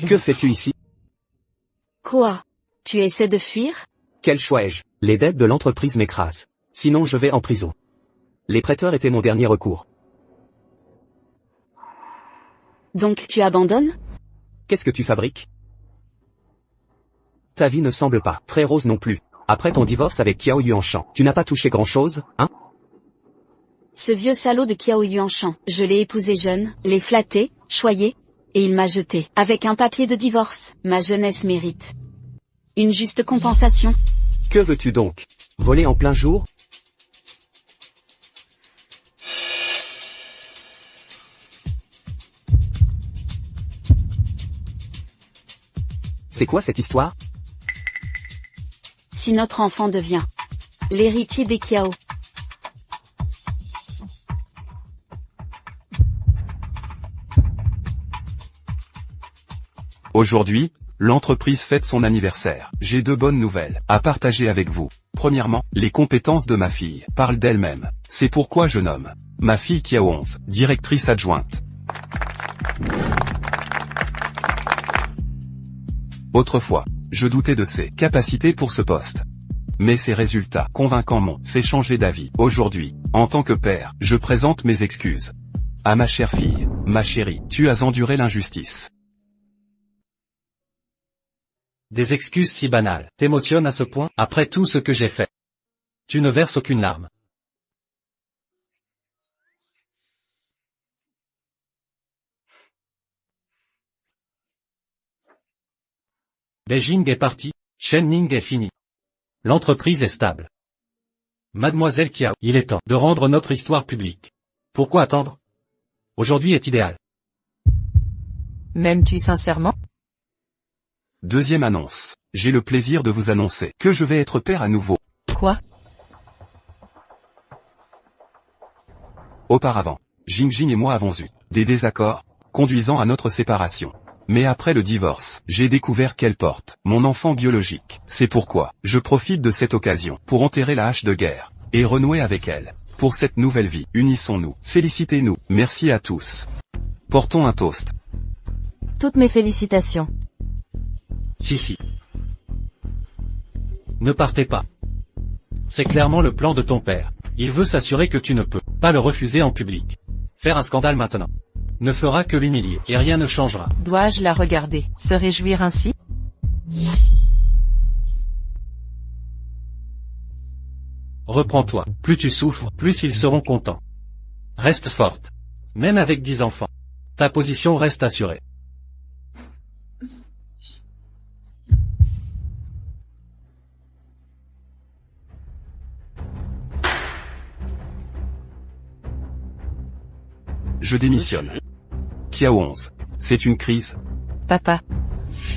Que fais-tu ici? Quoi? Tu essaies de fuir? Quel choix ai-je? Les dettes de l'entreprise m'écrasent. Sinon je vais en prison. Les prêteurs étaient mon dernier recours. Donc tu abandonnes? Qu'est-ce que tu fabriques? Ta vie ne semble pas très rose non plus. Après ton divorce avec Kiao Yuanshan, tu n'as pas touché grand-chose, hein? Ce vieux salaud de Kiao Yuanshan, je l'ai épousé jeune, l'ai flatté, choyé, et il m'a jeté, avec un papier de divorce. Ma jeunesse mérite une juste compensation. Que veux-tu donc? Voler en plein jour? C'est quoi cette histoire? Si notre enfant devient l'héritier des Kiao. Aujourd'hui, l'entreprise fête son anniversaire. J'ai 2 bonnes nouvelles à partager avec vous. Premièrement, les compétences de ma fille parlent d'elle-même. C'est pourquoi je nomme ma fille Kiao 11, directrice adjointe. Autrefois, je doutais de ses capacités pour ce poste. Mais ses résultats convaincants m'ont fait changer d'avis. Aujourd'hui, en tant que père, je présente mes excuses. À ma chère fille, ma chérie, tu as enduré l'injustice. Des excuses si banales t'émotionnent à ce point, après tout ce que j'ai fait. Tu ne verses aucune larme. Beijing est parti, Shen Ming est fini. L'entreprise est stable. Mademoiselle Kiao, il est temps de rendre notre histoire publique. Pourquoi attendre? Aujourd'hui est idéal. M'aimes-tu sincèrement? Deuxième annonce. J'ai le plaisir de vous annoncer que je vais être père à nouveau. Quoi? Auparavant, Jingjing et moi avons eu des désaccords, conduisant à notre séparation. Mais après le divorce, j'ai découvert qu'elle porte mon enfant biologique. C'est pourquoi, je profite de cette occasion pour enterrer la hache de guerre, et renouer avec elle. Pour cette nouvelle vie, unissons-nous, félicitez-nous, merci à tous. Portons un toast. Toutes mes félicitations. Si. Ne partez pas. C'est clairement le plan de ton père. Il veut s'assurer que tu ne peux pas le refuser en public. Faire un scandale maintenant ne fera que l'humilier, et rien ne changera. Dois-je la regarder, se réjouir ainsi? Reprends-toi. Plus tu souffres, plus ils seront contents. Reste forte. Même avec 10 enfants. Ta position reste assurée. Je démissionne. Kiao 11. C'est une crise. Papa.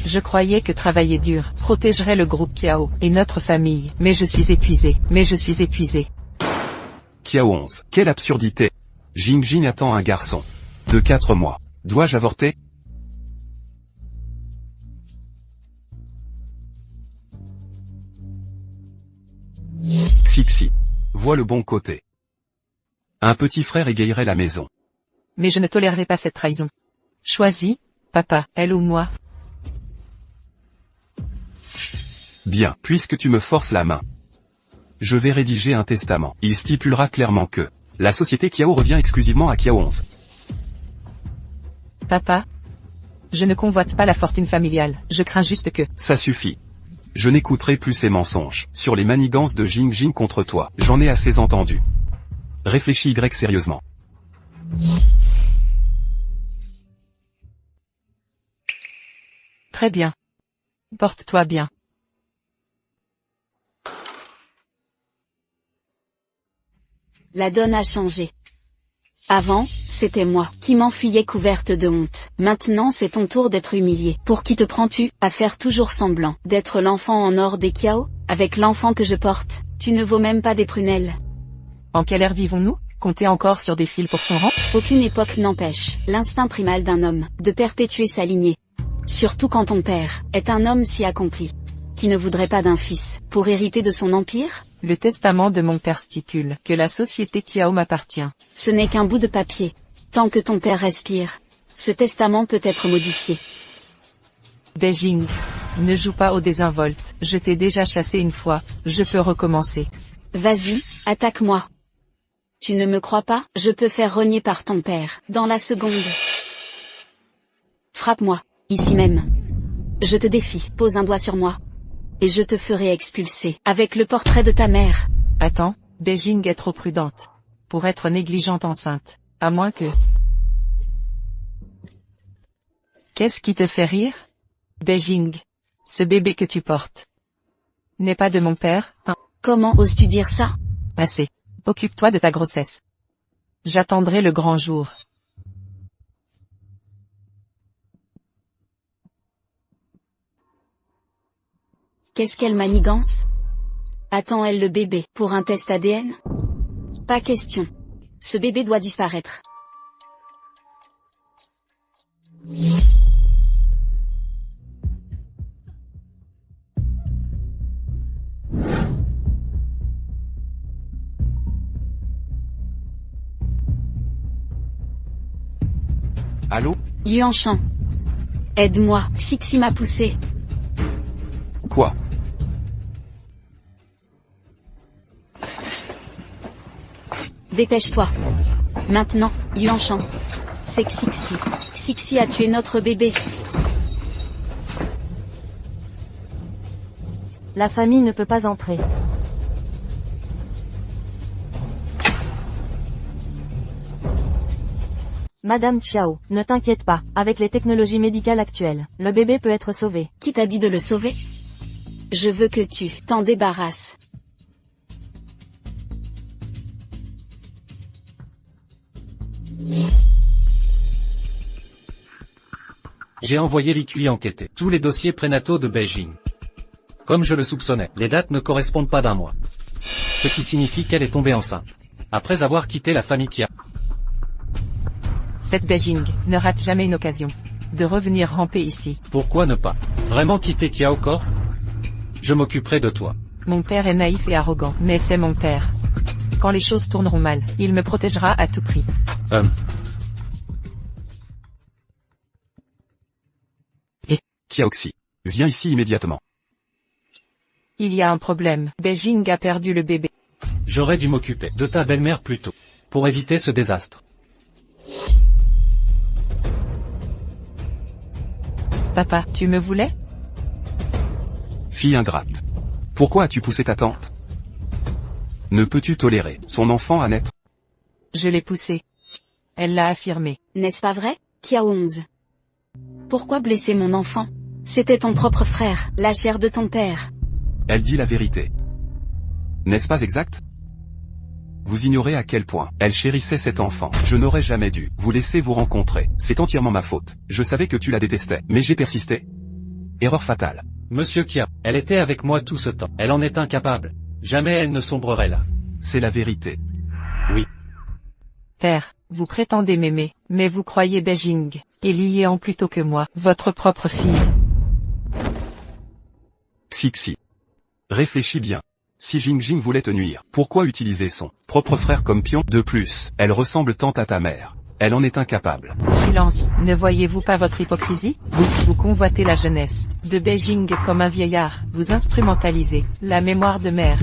Je croyais que travailler dur protégerait le groupe Kiao et notre famille, mais je suis épuisé. Kiao 11. Quelle absurdité. Jingjing attend un garçon. De 4 mois. Dois-je avorter? Xixi. Vois le bon côté. Un petit frère égayerait la maison. Mais je ne tolérerai pas cette trahison. Choisis, papa, elle ou moi. Bien, puisque tu me forces la main. Je vais rédiger un testament. Il stipulera clairement que la société Kiao revient exclusivement à Kiao 11. Papa. Je ne convoite pas la fortune familiale, je crains juste que... Ça suffit. Je n'écouterai plus ces mensonges sur les manigances de Jingjing contre toi. J'en ai assez entendu. Réfléchis sérieusement. Très bien. Porte-toi bien. La donne a changé. Avant, c'était moi qui m'enfuyais couverte de honte. Maintenant c'est ton tour d'être humilié. Pour qui te prends-tu, à faire toujours semblant d'être l'enfant en or des Kiao? Avec l'enfant que je porte, tu ne vaux même pas des prunelles. En quelle ère vivons-nous? Compter encore sur des fils pour son rang? Aucune époque n'empêche l'instinct primal d'un homme de perpétuer sa lignée. Surtout quand ton père est un homme si accompli. Qui ne voudrait pas d'un fils pour hériter de son empire? Le testament de mon père stipule que la société Kiao m'appartient. Ce n'est qu'un bout de papier. Tant que ton père respire, ce testament peut être modifié. Beijing. Ne joue pas au désinvolte, je t'ai déjà chassé une fois, je peux recommencer. Vas-y, attaque-moi. Tu ne me crois pas? Je peux faire renier par ton père, dans la seconde. Frappe-moi, ici même. Je te défie, pose un doigt sur moi. Et je te ferai expulser, avec le portrait de ta mère. Attends, Beijing est trop prudente. Pour être négligente enceinte. À moins que... Qu'est-ce qui te fait rire? Beijing. Ce bébé que tu portes. N'est pas de mon père, hein? Comment oses-tu dire ça? Assez. Occupe-toi de ta grossesse. J'attendrai le grand jour. Qu'est-ce qu'elle manigance? Attend-elle le bébé pour un test ADN? Pas question. Ce bébé doit disparaître. Allô? Yuanshan. Aide-moi, Xixi m'a poussé. Quoi? Dépêche-toi. Maintenant, Yuanshan. C'est Xixi. Xixi a tué notre bébé. La famille ne peut pas entrer. Madame Chiao, ne t'inquiète pas, avec les technologies médicales actuelles, le bébé peut être sauvé. Qui t'a dit de le sauver? Je veux que tu t'en débarrasses. J'ai envoyé Rikui enquêter tous les dossiers prénataux de Beijing. Comme je le soupçonnais, les dates ne correspondent pas d'un mois. ce qui signifie qu'elle est tombée enceinte. Après avoir quitté la famille Kia. Cette Beijing ne rate jamais une occasion de revenir ramper ici. Pourquoi ne pas vraiment quitter Kia au corps? Je m'occuperai de toi. Mon père est naïf et arrogant, mais c'est mon père. Quand les choses tourneront mal, il me protégera à tout prix. Kiaoxi. Viens ici immédiatement. Il y a un problème. Beijing a perdu le bébé. J'aurais dû m'occuper de ta belle-mère plus tôt, pour éviter ce désastre. Papa, tu me voulais? Fille ingrate. Pourquoi as-tu poussé ta tante? Ne peux-tu tolérer son enfant à naître? Je l'ai poussé. Elle l'a affirmé. N'est-ce pas vrai, Kia 11? Pourquoi blesser mon enfant? C'était ton propre frère, la chair de ton père. Elle dit la vérité. N'est-ce pas exact? Vous ignorez à quel point elle chérissait cet enfant. Je n'aurais jamais dû vous laisser vous rencontrer. C'est entièrement ma faute. Je savais que tu la détestais, mais j'ai persisté. Erreur fatale. Monsieur Kia, elle était avec moi tout ce temps. Elle en est incapable. Jamais elle ne sombrerait là. C'est la vérité. Père, vous prétendez m'aimer, mais vous croyez Beijing et Lian plutôt que moi, votre propre fille. Xixi. Réfléchis bien. Si Jingjing voulait te nuire, pourquoi utiliser son propre frère comme pion? De plus, elle ressemble tant à ta mère. Elle en est incapable. Silence, ne voyez-vous pas votre hypocrisie? Vous convoitez la jeunesse de Beijing comme un vieillard, vous instrumentalisez la mémoire de mère.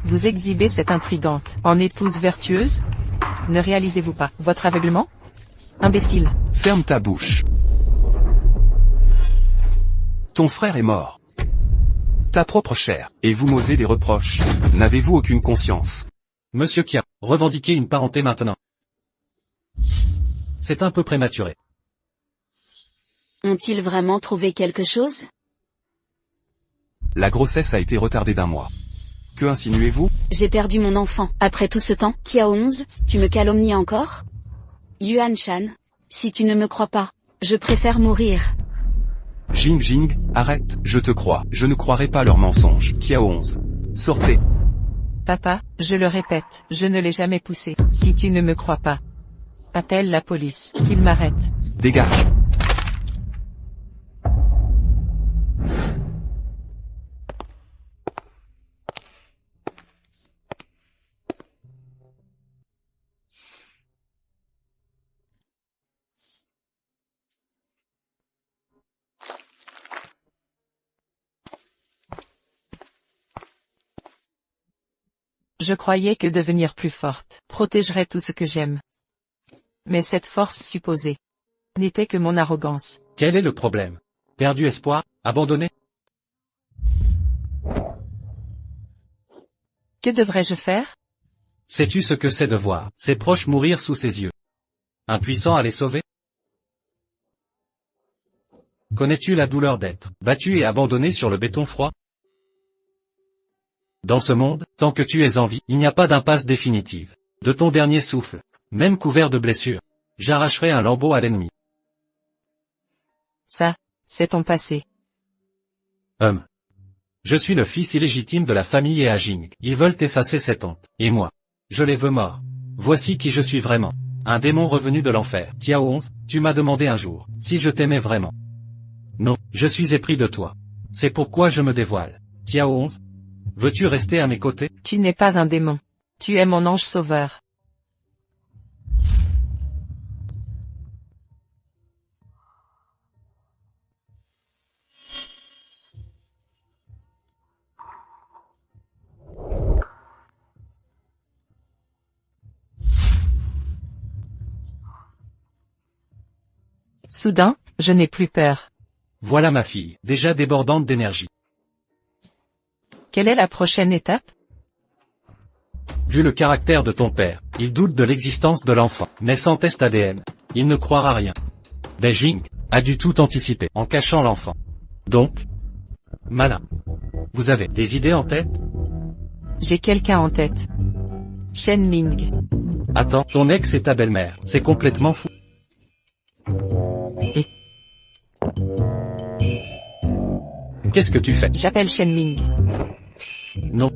Vous exhibez cette intrigante en épouse vertueuse? Ne réalisez-vous pas votre aveuglement? Imbécile. Ferme ta bouche. Ton frère est mort. Ta propre chair, et vous m'osez des reproches. N'avez-vous aucune conscience? Monsieur Kia, revendiquez une parenté maintenant. C'est un peu prématuré. Ont-ils vraiment trouvé quelque chose? La grossesse a été retardée d'1 mois. Que insinuez-vous? J'ai perdu mon enfant. Après tout ce temps, Kia 11, tu me calomnies encore? Yuan Shan, si tu ne me crois pas, je préfère mourir. Jingjing, arrête, je te crois. Je ne croirai pas leurs mensonges. Kia 11. Sortez. Papa, je le répète, je ne l'ai jamais poussé. Si tu ne me crois pas, appelle la police, qu'il m'arrête. Dégage. Je croyais que devenir plus forte protégerait tout ce que j'aime. Mais cette force supposée n'était que mon arrogance. Quel est le problème? Perdu espoir? Abandonné? Que devrais-je faire? Sais-tu ce que c'est de voir ses proches mourir sous ses yeux? Impuissant à les sauver? Connais-tu la douleur d'être battu et abandonné sur le béton froid? Dans ce monde, tant que tu es en vie, il n'y a pas d'impasse définitive. De ton dernier souffle, même couvert de blessures, j'arracherai un lambeau à l'ennemi. Ça, c'est ton passé. Je suis le fils illégitime de la famille Eajing. Ils veulent effacer cette honte. Et moi, je les veux morts. Voici qui je suis vraiment. Un démon revenu de l'enfer. Kiao 11, tu m'as demandé un jour si je t'aimais vraiment. Non, je suis épris de toi. C'est pourquoi je me dévoile. Kiao 11, veux-tu rester à mes côtés? Tu n'es pas un démon. Tu es mon ange sauveur. Soudain, je n'ai plus peur. Voilà ma fille, déjà débordante d'énergie. Quelle est la prochaine étape? Vu le caractère de ton père, il doute de l'existence de l'enfant, mais sans test ADN, il ne croira rien. Beijing a dû tout anticiper en cachant l'enfant. Donc, malin. Vous avez des idées en tête? J'ai quelqu'un en tête. Shen Ming. Attends, ton ex et ta belle-mère, c'est complètement fou. Et qu'est-ce que tu fais? j'appelle Shen Ming. Non.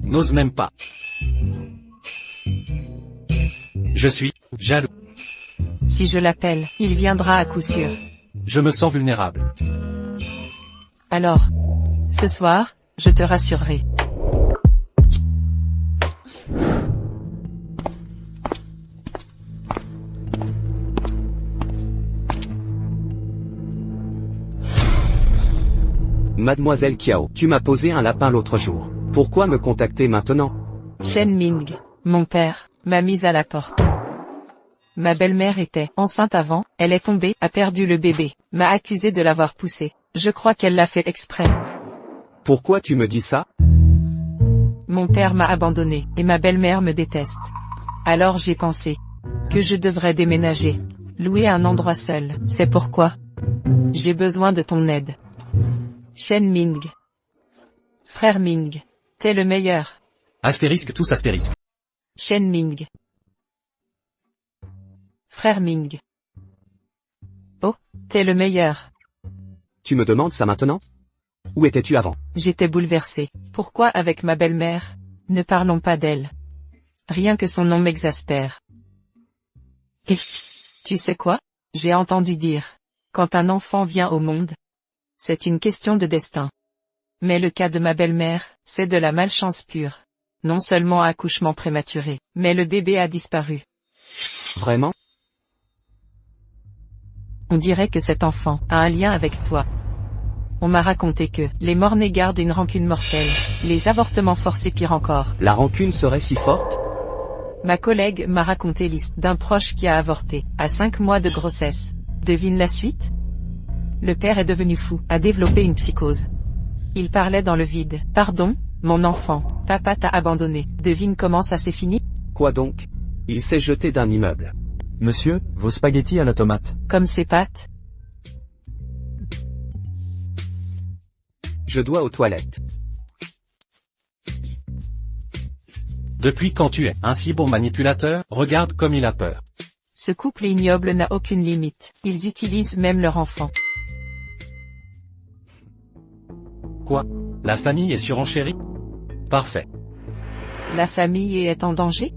N'ose même pas. Je suis jaloux. Si je l'appelle, il viendra à coup sûr. Je me sens vulnérable. Alors, ce soir, je te rassurerai. Mademoiselle Kiao, tu m'as posé un lapin l'autre jour. Pourquoi me contacter maintenant? Shen Ming, mon père, m'a mise à la porte. Ma belle-mère était enceinte avant, elle est tombée, a perdu le bébé, m'a accusé de l'avoir poussé. Je crois qu'elle l'a fait exprès. Pourquoi tu me dis ça? Mon père m'a abandonné, et ma belle-mère me déteste. Alors j'ai pensé que je devrais déménager, louer un endroit seul. C'est pourquoi j'ai besoin de ton aide. Shen Ming. Frère Ming. T'es le meilleur. Astérisque tous astérisque. Shen Ming. Frère Ming. Oh, t'es le meilleur. Tu me demandes ça maintenant? Où étais-tu avant? J'étais bouleversée. Pourquoi avec ma belle-mère? Ne parlons pas d'elle. Rien que son nom m'exaspère. Et, tu sais quoi? J'ai entendu dire, quand un enfant vient au monde, c'est une question de destin. Mais le cas de ma belle-mère, c'est de la malchance pure. Non seulement accouchement prématuré, mais le bébé a disparu. Vraiment? On dirait que cet enfant a un lien avec toi. On m'a raconté que les morts-nés gardent une rancune mortelle, les avortements forcés pire encore. La rancune serait si forte? Ma collègue m'a raconté l'histoire d'un proche qui a avorté, à 5 mois de grossesse. Devine la suite? Le père est devenu fou, a développé une psychose. Il parlait dans le vide. Pardon, mon enfant, papa t'a abandonné. Devine comment ça s'est fini? Quoi donc? Il s'est jeté d'un immeuble. Monsieur, vos spaghettis à la tomate. Comme ses pattes? Je dois aux toilettes. Depuis quand tu es un si bon manipulateur, regarde comme il a peur. Ce couple ignoble n'a aucune limite. Ils utilisent même leur enfant. Quoi? La famille est surenchérie? Parfait. La famille est en danger?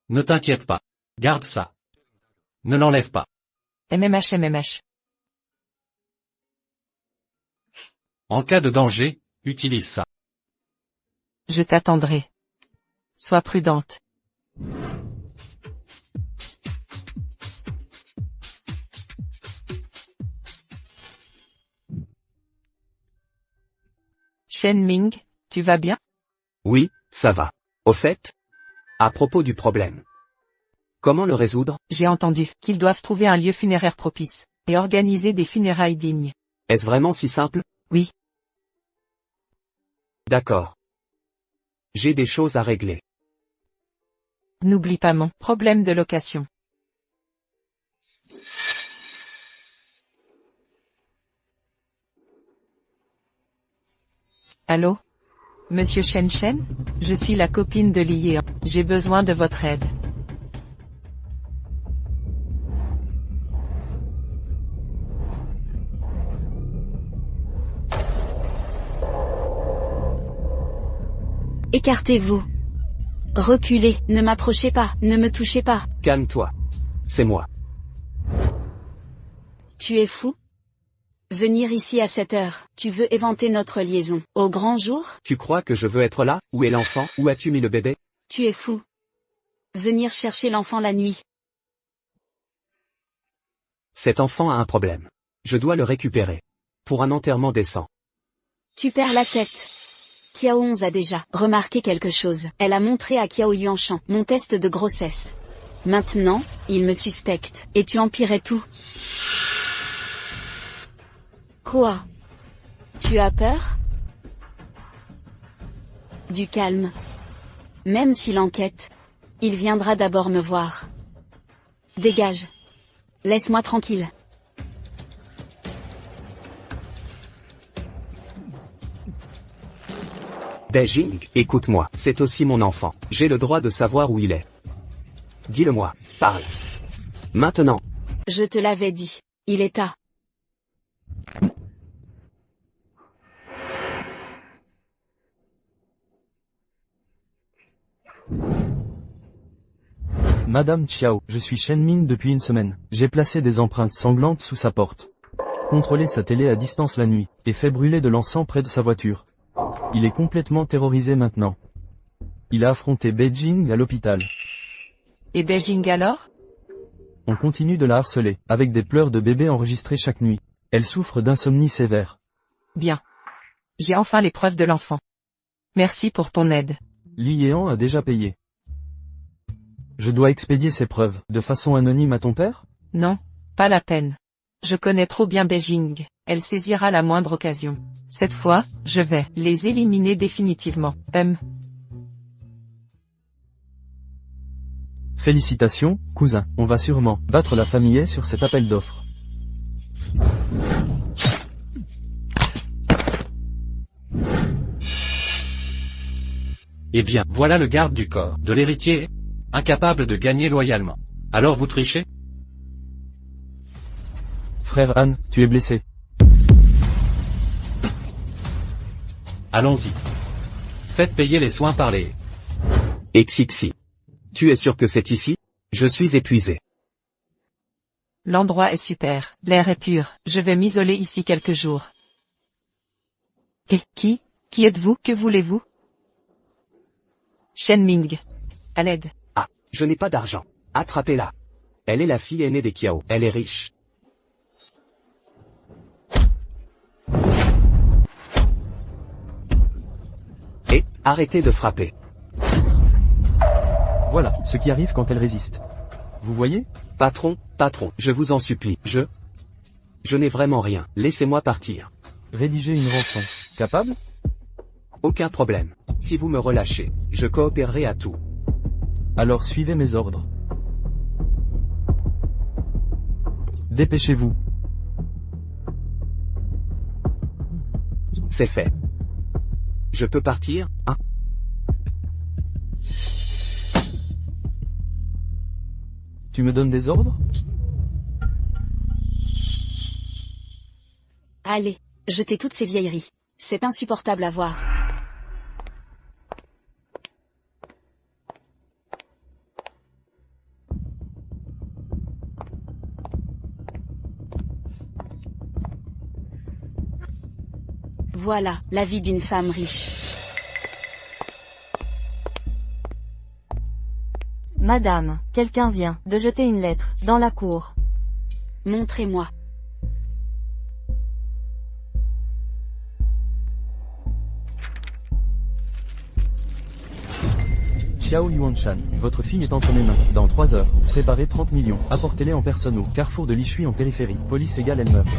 Ne t'inquiète pas. Garde ça. Ne l'enlève pas. MMH. En cas de danger, utilise ça. Je t'attendrai. Sois prudente. Shen Ming, tu vas bien? Oui, ça va. Au fait, à propos du problème. Comment le résoudre? J'ai entendu qu'ils doivent trouver un lieu funéraire propice, et organiser des funérailles dignes. Est-ce vraiment si simple? Oui. D'accord. J'ai des choses à régler. N'oublie pas mon problème de location. Allô? Monsieur Shen Shen? Je suis la copine de Li Yeon. J'ai besoin de votre aide. Écartez-vous. Reculez, ne m'approchez pas, ne me touchez pas. Calme-toi. C'est moi. Tu es fou? Venir ici à cette heure, tu veux éventer notre liaison, au grand jour? Tu crois que je veux être là? Où est l'enfant? Où as-tu mis le bébé? Tu es fou. Venir chercher l'enfant la nuit. Cet enfant a un problème. Je dois le récupérer. Pour un enterrement décent. Tu perds la tête. Kiao 11 a déjà remarqué quelque chose. Elle a montré à Kiao Yuanshan mon test de grossesse. Maintenant, il me suspecte, et tu empirais tout. Quoi? Tu as peur? Du calme. Même s'il enquête, il viendra d'abord me voir. Dégage. Laisse-moi tranquille. Beijing, écoute-moi, c'est aussi mon enfant. J'ai le droit de savoir où il est. Dis-le-moi, parle. Maintenant. Je te l'avais dit. Il est à... Madame Chiao, je suis Shen Ming depuis une semaine. J'ai placé des empreintes sanglantes sous sa porte. Contrôlé sa télé à distance la nuit, et fait brûler de l'encens près de sa voiture. Il est complètement terrorisé maintenant. Il a affronté Beijing à l'hôpital. Et Beijing alors? On continue de la harceler, avec des pleurs de bébé enregistrés chaque nuit. Elle souffre d'insomnie sévère. Bien. J'ai enfin les preuves de l'enfant. Merci pour ton aide. Li Yean a déjà payé. Je dois expédier ces preuves, de façon anonyme à ton père? Non, pas la peine. Je connais trop bien Beijing, elle saisira la moindre occasion. Cette fois, je vais les éliminer définitivement. Félicitations, cousin, on va sûrement battre la famille sur cet appel d'offres. Eh bien, voilà le garde du corps de l'héritier, incapable de gagner loyalement. Alors vous trichez? Frère Han, tu es blessé. Allons-y. Faites payer les soins par les... Xixi. Tu es sûr que c'est ici? Je suis épuisé. L'endroit est super, l'air est pur, je vais m'isoler ici quelques jours. Et, qui êtes-vous? Que voulez-vous? Shen Ming. À l'aide. Ah, je n'ai pas d'argent. Attrapez-la. Elle est la fille aînée des Kiao. Elle est riche. Et, arrêtez de frapper. Voilà, ce qui arrive quand elle résiste. Vous voyez? Patron, je vous en supplie, je n'ai vraiment rien, laissez-moi partir. Rédiger une rançon. Capable? Aucun problème. Si vous me relâchez, je coopérerai à tout. Alors suivez mes ordres. Dépêchez-vous. C'est fait. Je peux partir, hein? Tu me donnes des ordres? Allez, jetez toutes ces vieilleries. C'est insupportable à voir. Voilà, la vie d'une femme riche. Madame, quelqu'un vient de jeter une lettre dans la cour. Montrez-moi. Xiao Yuanshan, votre fille est entre mes mains. Dans 3 heures, préparez 30 millions. Apportez-les en personne au carrefour de Lishui en périphérie. Police égale elle meurt.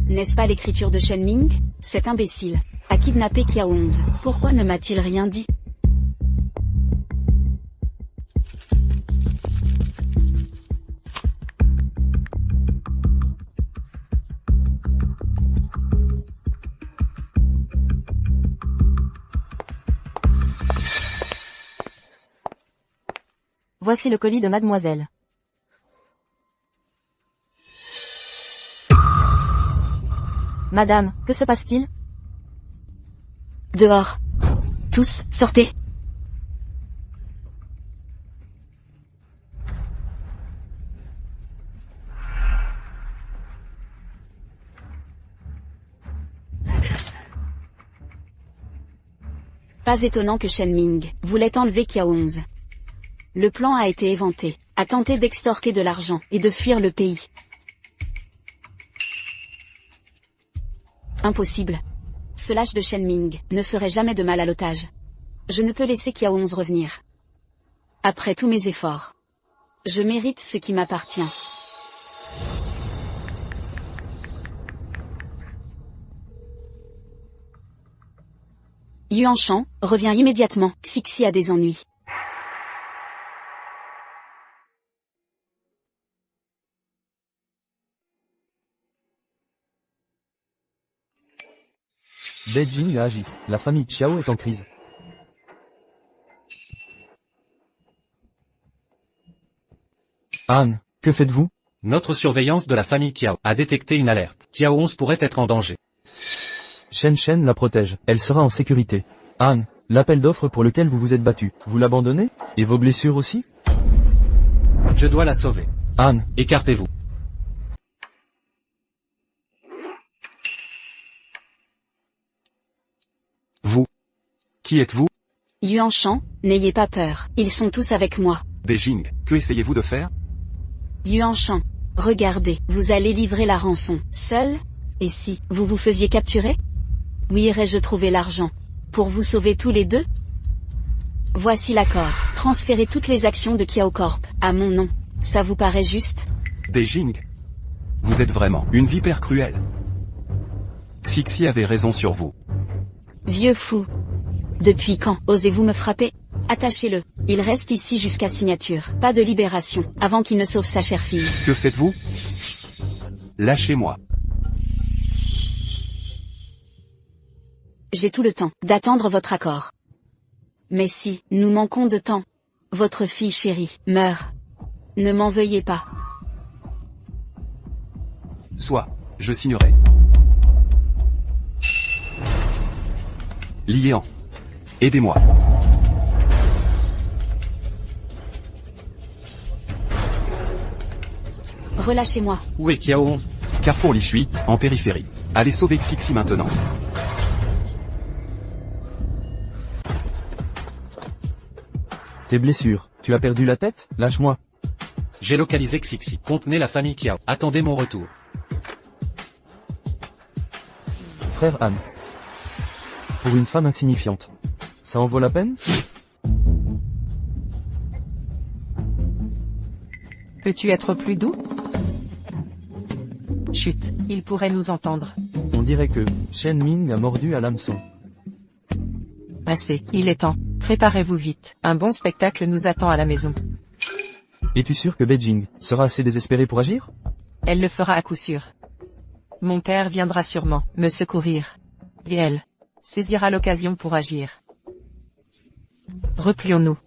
N'est-ce pas l'écriture de Shen Ming? Cet imbécile a kidnappé Kia 11. Pourquoi ne m'a-t-il rien dit? Voici le colis de mademoiselle. Madame, que se passe-t-il? Dehors. Tous, sortez. Pas étonnant que Shen Ming voulait enlever Kia 11. Le plan a été éventé, a tenté d'extorquer de l'argent et de fuir le pays. Impossible. Ce lâche de Shen Ming ne ferait jamais de mal à l'otage. Je ne peux laisser Kia 11 revenir. Après tous mes efforts, je mérite ce qui m'appartient. Yuan Shan, reviens immédiatement, Xixi a des ennuis. Beijing a agi. La famille Xiao est en crise. Anne, que faites-vous? Notre surveillance de la famille Kiao a détecté une alerte. Kiao 11 pourrait être en danger. Shen la protège, elle sera en sécurité. Anne, l'appel d'offres pour lequel vous vous êtes battu, vous l'abandonnez? Et vos blessures aussi? Je dois la sauver. Anne, Écartez-vous. Vous. Qui êtes-vous? Yuanshan, n'ayez pas peur, ils sont tous avec moi. Beijing, que essayez-vous de faire? Yuanshan, regardez, vous allez livrer la rançon, seul? Et si, vous vous faisiez capturer? Où irais-je trouver l'argent? Pour vous sauver tous les deux? Voici l'accord, transférez toutes les actions de Kiao Corp, à mon nom. Ça vous paraît juste? Beijing. Vous êtes vraiment une vipère cruelle. Xixi avait raison sur vous. Vieux fou. Depuis quand osez-vous me frapper? Attachez-le. Il reste ici jusqu'à signature. Pas de libération, avant qu'il ne sauve sa chère fille. Que faites-vous? Lâchez-moi. J'ai tout le temps d'attendre votre accord. Mais si, nous manquons de temps. Votre fille chérie meurt. Ne m'en veuillez pas. Soit, je signerai. Liéan. Aidez-moi. Relâchez-moi. Où est Kiao 11? Carrefour Lishui, en périphérie. Allez sauver Xixi maintenant. tes blessures, tu as perdu la tête? Lâche-moi. J'ai localisé Xixi. Contenez la famille Kiao. Attendez mon retour. Frère Anne. Pour une femme insignifiante. Ça en vaut la peine? Peux-tu être plus doux? Chut, il pourrait nous entendre. On dirait que Shen Ming a mordu à l'hameçon. Assez, il est temps. Préparez-vous vite. Un bon spectacle nous attend à la maison. Es-tu sûr que Beijing sera assez désespérée pour agir? Elle le fera à coup sûr. Mon père viendra sûrement me secourir. Et elle saisira l'occasion pour agir. Replions-nous.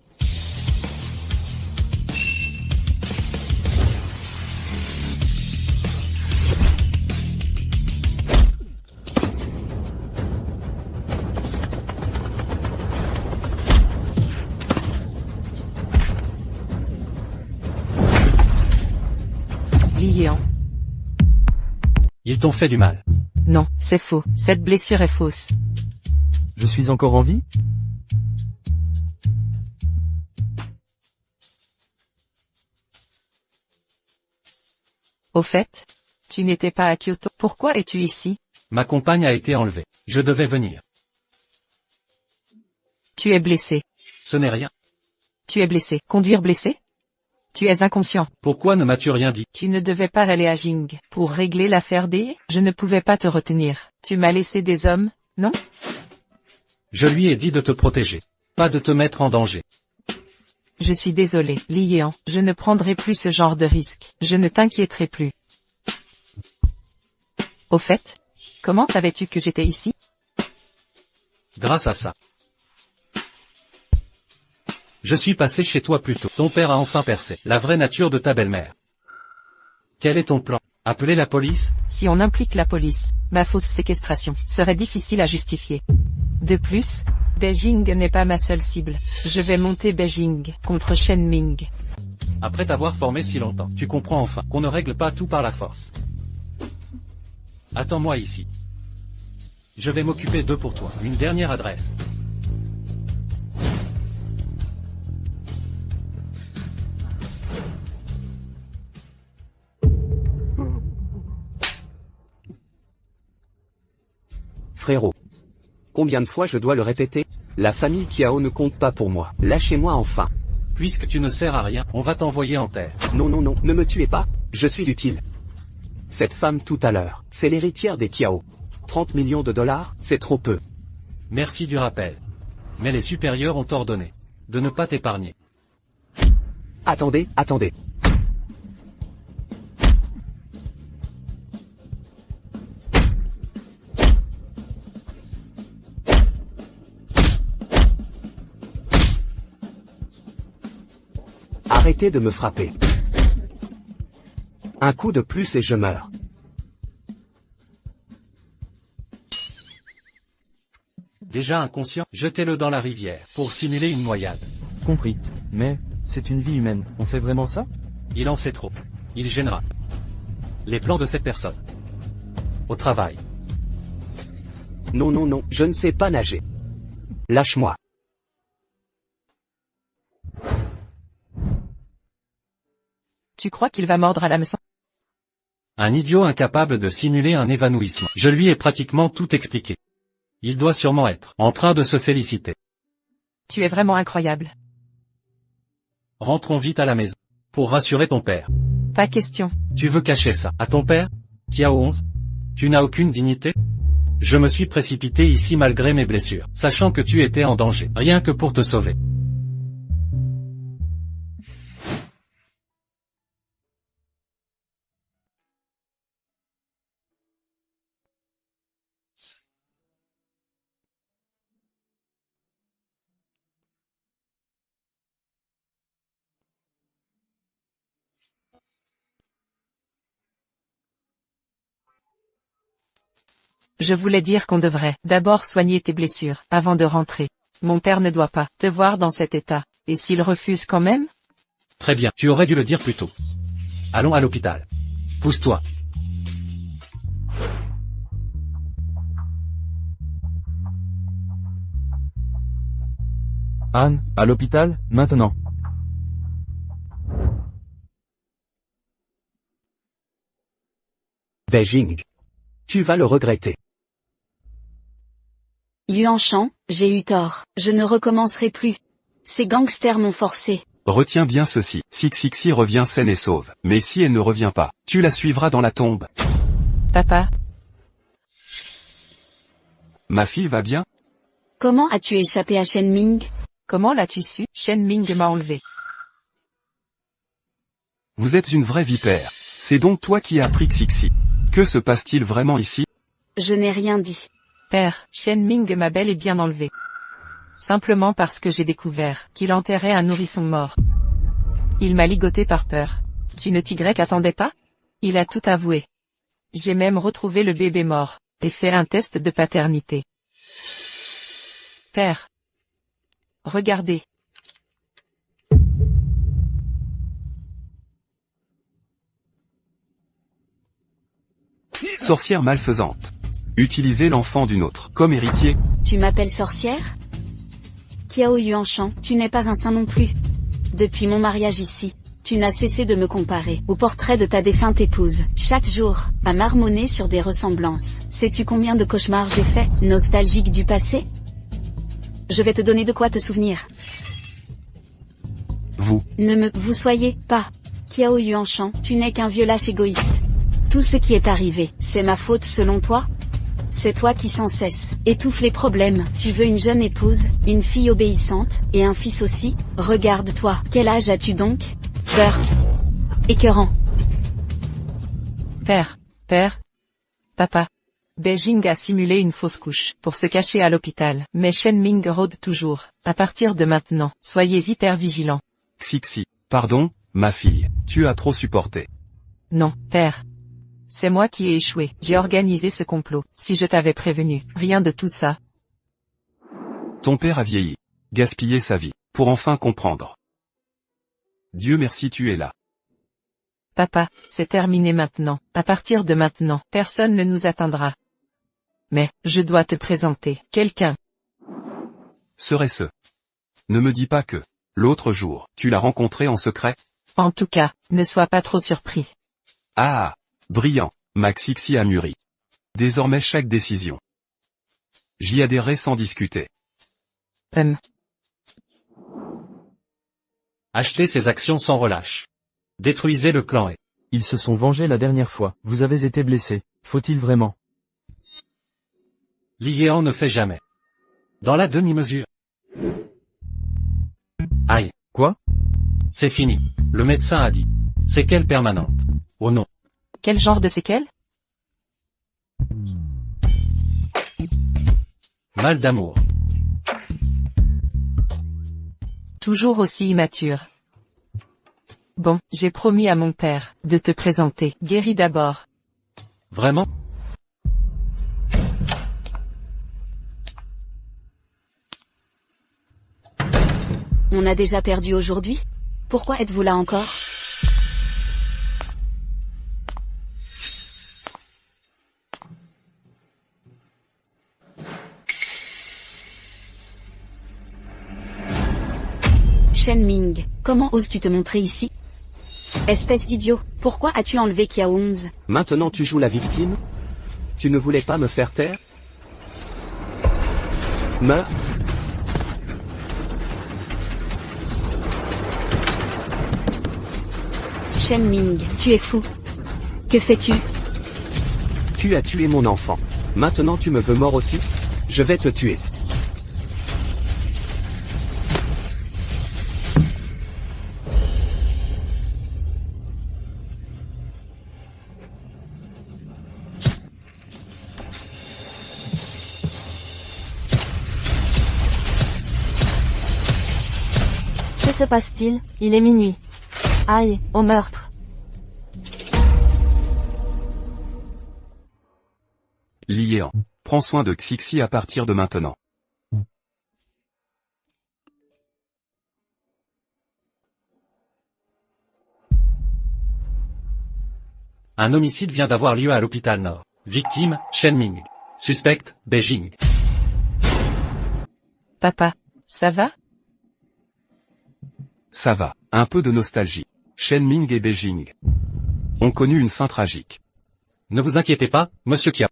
Liéan. Ils t'ont fait du mal. Non, c'est faux. Cette blessure est fausse. Je suis encore en vie? Au fait, tu n'étais pas à Kyoto. Pourquoi es-tu ici? Ma compagne a été enlevée. Je devais venir. Tu es blessé. Ce n'est rien. Tu es blessé. Conduire blessé? Tu es inconscient. Pourquoi ne m'as-tu rien dit? Tu ne devais pas aller à Jing. Pour régler l'affaire des... Je ne pouvais pas te retenir. Tu m'as laissé des hommes, non? Je lui ai dit de te protéger. Pas de te mettre en danger. Je suis désolé, Liéan. Je ne prendrai plus ce genre de risque. Je ne t'inquiéterai plus. Au fait, comment savais-tu que j'étais ici? Grâce à ça. Je suis passé chez toi plus tôt. Ton père a enfin percé la vraie nature de ta belle-mère. Quel est ton plan? Appeler la police? Si on implique la police, ma fausse séquestration serait difficile à justifier. De plus, Beijing n'est pas ma seule cible. Je vais monter Beijing contre Shen Ming. Après t'avoir formé si longtemps, tu comprends enfin qu'on ne règle pas tout par la force. Attends-moi ici. Je vais m'occuper d'eux pour toi. Une dernière adresse. Frérot. Combien de fois je dois le répéter? La famille Kiao ne compte pas pour moi. Lâchez-moi enfin. Puisque tu ne sers à rien, on va t'envoyer en terre. Non, ne me tuez pas. Je suis utile. Cette femme tout à l'heure, c'est l'héritière des Kiao. 30 millions de dollars, c'est trop peu. Merci du rappel. Mais les supérieurs ont ordonné de ne pas t'épargner. Attendez. Arrêtez de me frapper. Un coup de plus et je meurs. Déjà inconscient, jetez-le dans la rivière, pour simuler une noyade. Compris. Mais, c'est une vie humaine, on fait vraiment ça? Il en sait trop. Il gênera les plans de cette personne. Au travail. Non non non, je ne sais pas nager. Lâche-moi. Tu crois qu'il va mordre à l'hameçon? Un idiot incapable de simuler un évanouissement. Je lui ai pratiquement tout expliqué. Il doit sûrement être en train de se féliciter. Tu es vraiment incroyable. Rentrons vite à la maison. Pour rassurer ton père. Pas question. Tu veux cacher ça à ton père? Kiao 11? Tu n'as aucune dignité? Je me suis précipité ici malgré mes blessures, sachant que tu étais en danger, rien que pour te sauver. Je voulais dire qu'on devrait d'abord soigner tes blessures, avant de rentrer. Mon père ne doit pas te voir dans cet état. Et s'il refuse quand même? Très bien, tu aurais dû le dire plus tôt. Allons à l'hôpital. Pousse-toi. Anne, à l'hôpital, maintenant. Beijing. Tu vas le regretter. Yuanshan, j'ai eu tort. Je ne recommencerai plus. Ces gangsters m'ont forcé. Retiens bien ceci, Sixi revient saine et sauve. Mais si elle ne revient pas, tu la suivras dans la tombe. Papa, Ma fille va bien? Comment as-tu échappé à Shenming? comment l'as-tu su? Shen Ming m'a enlevé. Vous êtes une vraie vipère. C'est donc toi qui as pris Xixi. Que se passe-t-il vraiment ici? Je n'ai rien dit. Père, Shen Ming m'a bel et bien enlevé. Simplement parce que j'ai découvert qu'il enterrait un nourrisson mort. Il m'a ligoté par peur. Tu ne t'y attendais pas? Il a tout avoué. J'ai même retrouvé le bébé mort, et fait un test de paternité. Père. Regardez. Sorcière malfaisante. Utiliser l'enfant d'une autre comme héritier. Tu m'appelles sorcière? Kiao Yuanshan, tu n'es pas un saint non plus. Depuis mon mariage ici, tu n'as cessé de me comparer au portrait de ta défunte épouse. Chaque jour, à marmonner sur des ressemblances. Sais-tu combien de cauchemars j'ai fait, nostalgique du passé? Je vais te donner de quoi te souvenir. Vous soyez pas. Kiao Yuanshan, tu n'es qu'un vieux lâche égoïste. Tout ce qui est arrivé, c'est ma faute selon toi? C'est toi qui sans cesse étouffe les problèmes. Tu veux une jeune épouse, une fille obéissante, et un fils aussi? Regarde-toi. Quel âge as-tu donc? Peur. Écœurant. Père. Papa. Beijing a simulé une fausse couche pour se cacher à l'hôpital, mais Shen Ming rôde toujours. À partir de maintenant, soyez hyper vigilants. Xixi. Pardon, ma fille, tu as trop supporté. Non, père. C'est moi qui ai échoué. J'ai organisé ce complot. Si je t'avais prévenu, rien de tout ça. Ton père a vieilli. Gaspillé sa vie. Pour enfin comprendre. Dieu merci tu es là. Papa, c'est terminé maintenant. À partir de maintenant, personne ne nous atteindra. Mais, je dois te présenter quelqu'un. Serait-ce? Ne me dis pas que, l'autre jour, tu l'as rencontré en secret? En tout cas, ne sois pas trop surpris. Ah! Brillant, Max Xixi a mûri. Désormais chaque décision. J'y adhérerai sans discuter. Achetez ces actions sans relâche. Détruisez le clan et... Ils se sont vengés la dernière fois, vous avez été blessé. Faut-il vraiment? Li Yean ne fait jamais. Dans la demi-mesure. Aïe. Quoi? C'est fini. Le médecin a dit. Séquelles permanentes. Oh non. Quel genre de séquelles? Mal d'amour. Toujours aussi immature. Bon, j'ai promis à mon père de te présenter. Guéris d'abord. Vraiment? On a déjà perdu aujourd'hui? Pourquoi êtes-vous là encore? Shen Ming, comment oses-tu te montrer ici? Espèce d'idiot, pourquoi as-tu enlevé Kiao 11? Maintenant tu joues la victime? Tu ne voulais pas me faire taire? Meurs? Shen Ming, tu es fou. Que fais-tu? Tu as tué mon enfant. Maintenant tu me veux mort aussi? Je vais te tuer. Que se passe-t-il? Il est minuit. Aïe, au meurtre. Li Yean. Prends soin de Xixi à partir de maintenant. Un homicide vient d'avoir lieu à l'hôpital Nord. Victime, Shen Ming. Suspect, Beijing. Papa, ça va? Ça va. Un peu de nostalgie. Shen Ming et Beijing ont connu une fin tragique. Ne vous inquiétez pas, monsieur Kia.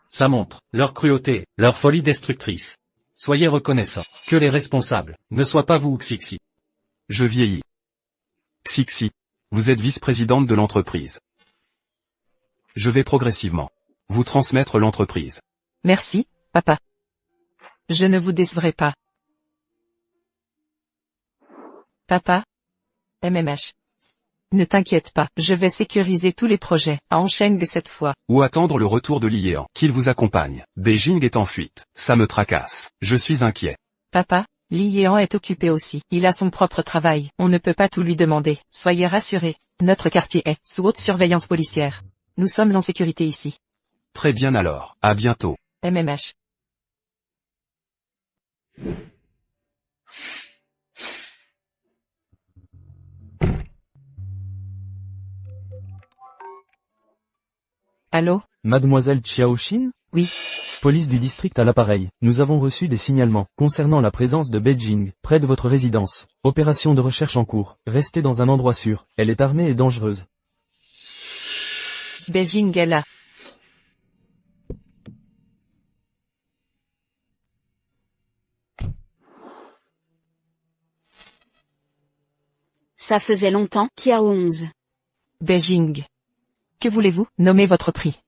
Ça montre leur cruauté, leur folie destructrice. Soyez reconnaissants que les responsables ne soient pas vous ou Xixi. Je vieillis. Xixi, vous êtes vice-présidente de l'entreprise. Je vais progressivement vous transmettre l'entreprise. Merci, papa. Je ne vous décevrai pas. Papa? MMH. Ne t'inquiète pas, je vais sécuriser tous les projets, à Ansheng cette fois. Ou attendre le retour de Li Yean, qu'il vous accompagne. Beijing est en fuite. Ça me tracasse. Je suis inquiet. Papa, Li Yean est occupé aussi. Il a son propre travail. On ne peut pas tout lui demander. Soyez rassurés. Notre quartier est sous haute surveillance policière. Nous sommes en sécurité ici. Très bien alors. À bientôt. MMH. Allô? Mademoiselle Xiaoxin? Oui. Police du district à l'appareil. Nous avons reçu des signalements concernant la présence de Beijing, près de votre résidence. Opération de recherche en cours. Restez dans un endroit sûr. Elle est armée et dangereuse. Beijing est là. Ça faisait longtemps, Kiao 11. Beijing. Que voulez-vous? Nommez votre prix.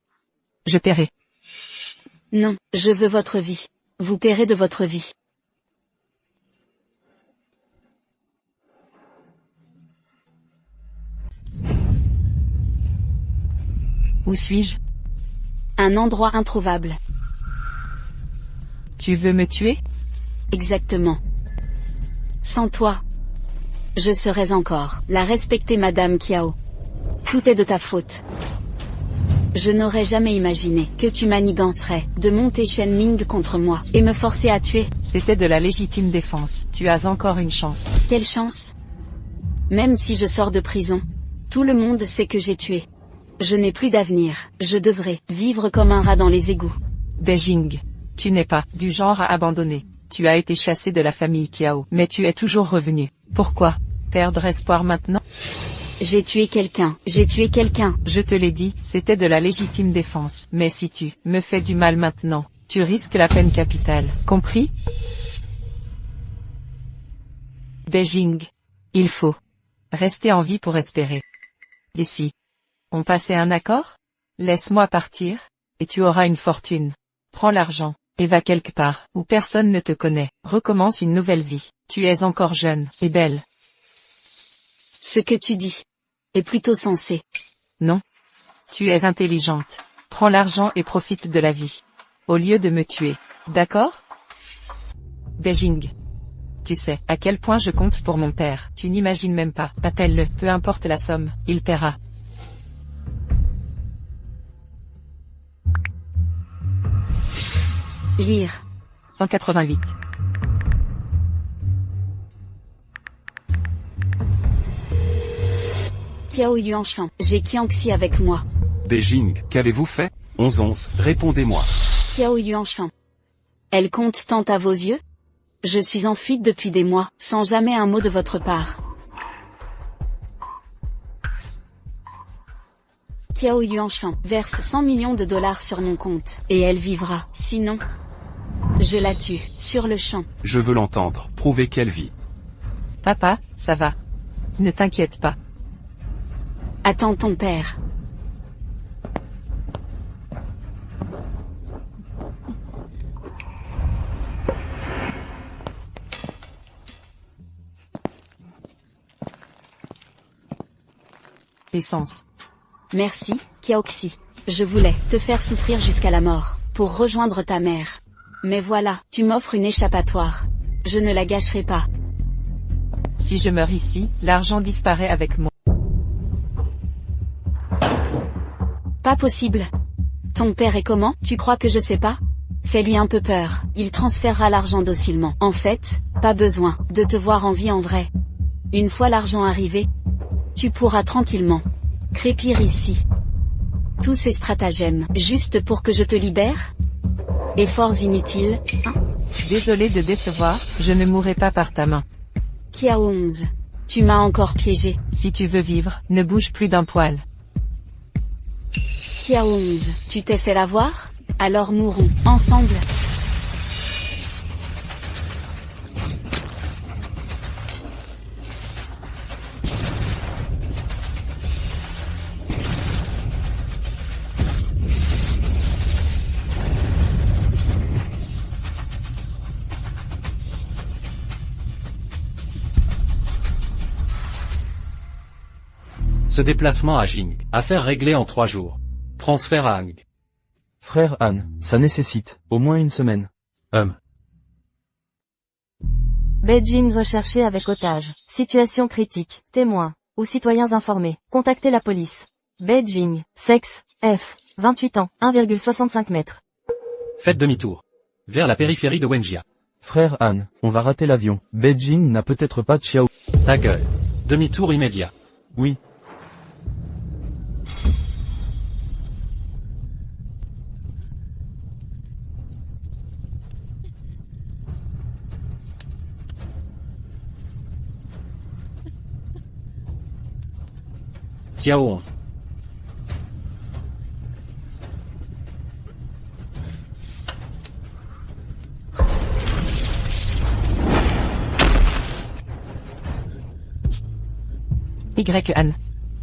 Je paierai. Non, je veux votre vie. Vous paierez de votre vie. Où suis-je? Un endroit introuvable. Tu veux me tuer? Exactement. Sans toi, je serais encore la respectée Madame Kiao. Tout est de ta faute. Je n'aurais jamais imaginé que tu manigancerais de monter Shen Ming contre moi et me forcer à tuer. C'était de la légitime défense. Tu as encore une chance. Quelle chance? Même si je sors de prison, tout le monde sait que j'ai tué. Je n'ai plus d'avenir. Je devrais vivre comme un rat dans les égouts. Beijing. Tu n'es pas du genre à abandonner. Tu as été chassé de la famille Kiao, mais tu es toujours revenu. Pourquoi perdre espoir maintenant? J'ai tué quelqu'un. J'ai tué quelqu'un. Je te l'ai dit, c'était de la légitime défense. Mais si tu me fais du mal maintenant, tu risques la peine capitale. Compris? Beijing. Il faut rester en vie pour espérer. Ici. On passait un accord? Laisse-moi partir, et tu auras une fortune. Prends l'argent, et va quelque part, où personne ne te connaît. Recommence une nouvelle vie. Tu es encore jeune, et belle. Ce que tu dis est plutôt sensé. Non. Tu es intelligente. Prends l'argent et profite de la vie. Au lieu de me tuer. D'accord? Beijing. Tu sais à quel point je compte pour mon père. Tu n'imagines même pas. Appelle-le. Peu importe la somme, il paiera. Lire. 188. Kiao Yuanshan, j'ai Qiangxi avec moi. Beijing, qu'avez-vous fait 11-11, répondez-moi. Kiao Yuanshan. Elle compte tant à vos yeux? Je suis en fuite depuis des mois, sans jamais un mot de votre part. Kiao Yuanshan verse 100 millions de dollars sur mon compte, et elle vivra, sinon... Je la tue, sur le champ. Je veux l'entendre, prouvez qu'elle vit. Papa, ça va. Ne t'inquiète pas. Attends ton père. Essence. Merci, Qiaoxi. Je voulais te faire souffrir jusqu'à la mort, pour rejoindre ta mère. Mais voilà, tu m'offres une échappatoire. Je ne la gâcherai pas. Si je meurs ici, l'argent disparaît avec moi. Pas possible. Ton père est comment? Tu crois que je sais pas? Fais-lui un peu peur, il transférera l'argent docilement. En fait, pas besoin de te voir en vie en vrai. Une fois l'argent arrivé, tu pourras tranquillement crépir ici. Tous ces stratagèmes, juste pour que je te libère? Efforts inutiles, hein? Désolé de décevoir, je ne mourrai pas par ta main. Kiao 11. Tu m'as encore piégé. Si tu veux vivre, ne bouge plus d'un poil. Kiao 11. Tu t'es fait l'avoir? Alors mourons, ensemble. Ce déplacement à Jing. Affaire réglée en 3 jours. Transfert à Hang. Frère Han, ça nécessite au moins une semaine. Beijing recherché avec otage. Situation critique. Témoins ou citoyens informés. Contactez la police. Beijing. Sexe. F. 28 ans. 1,65 mètres. Faites demi-tour. Vers la périphérie de Wenjia. Frère Han, on va rater l'avion. Beijing n'a peut-être pas de Xiao. Ta gueule. Demi-tour immédiat. Oui. Kiao 11. Y Anne.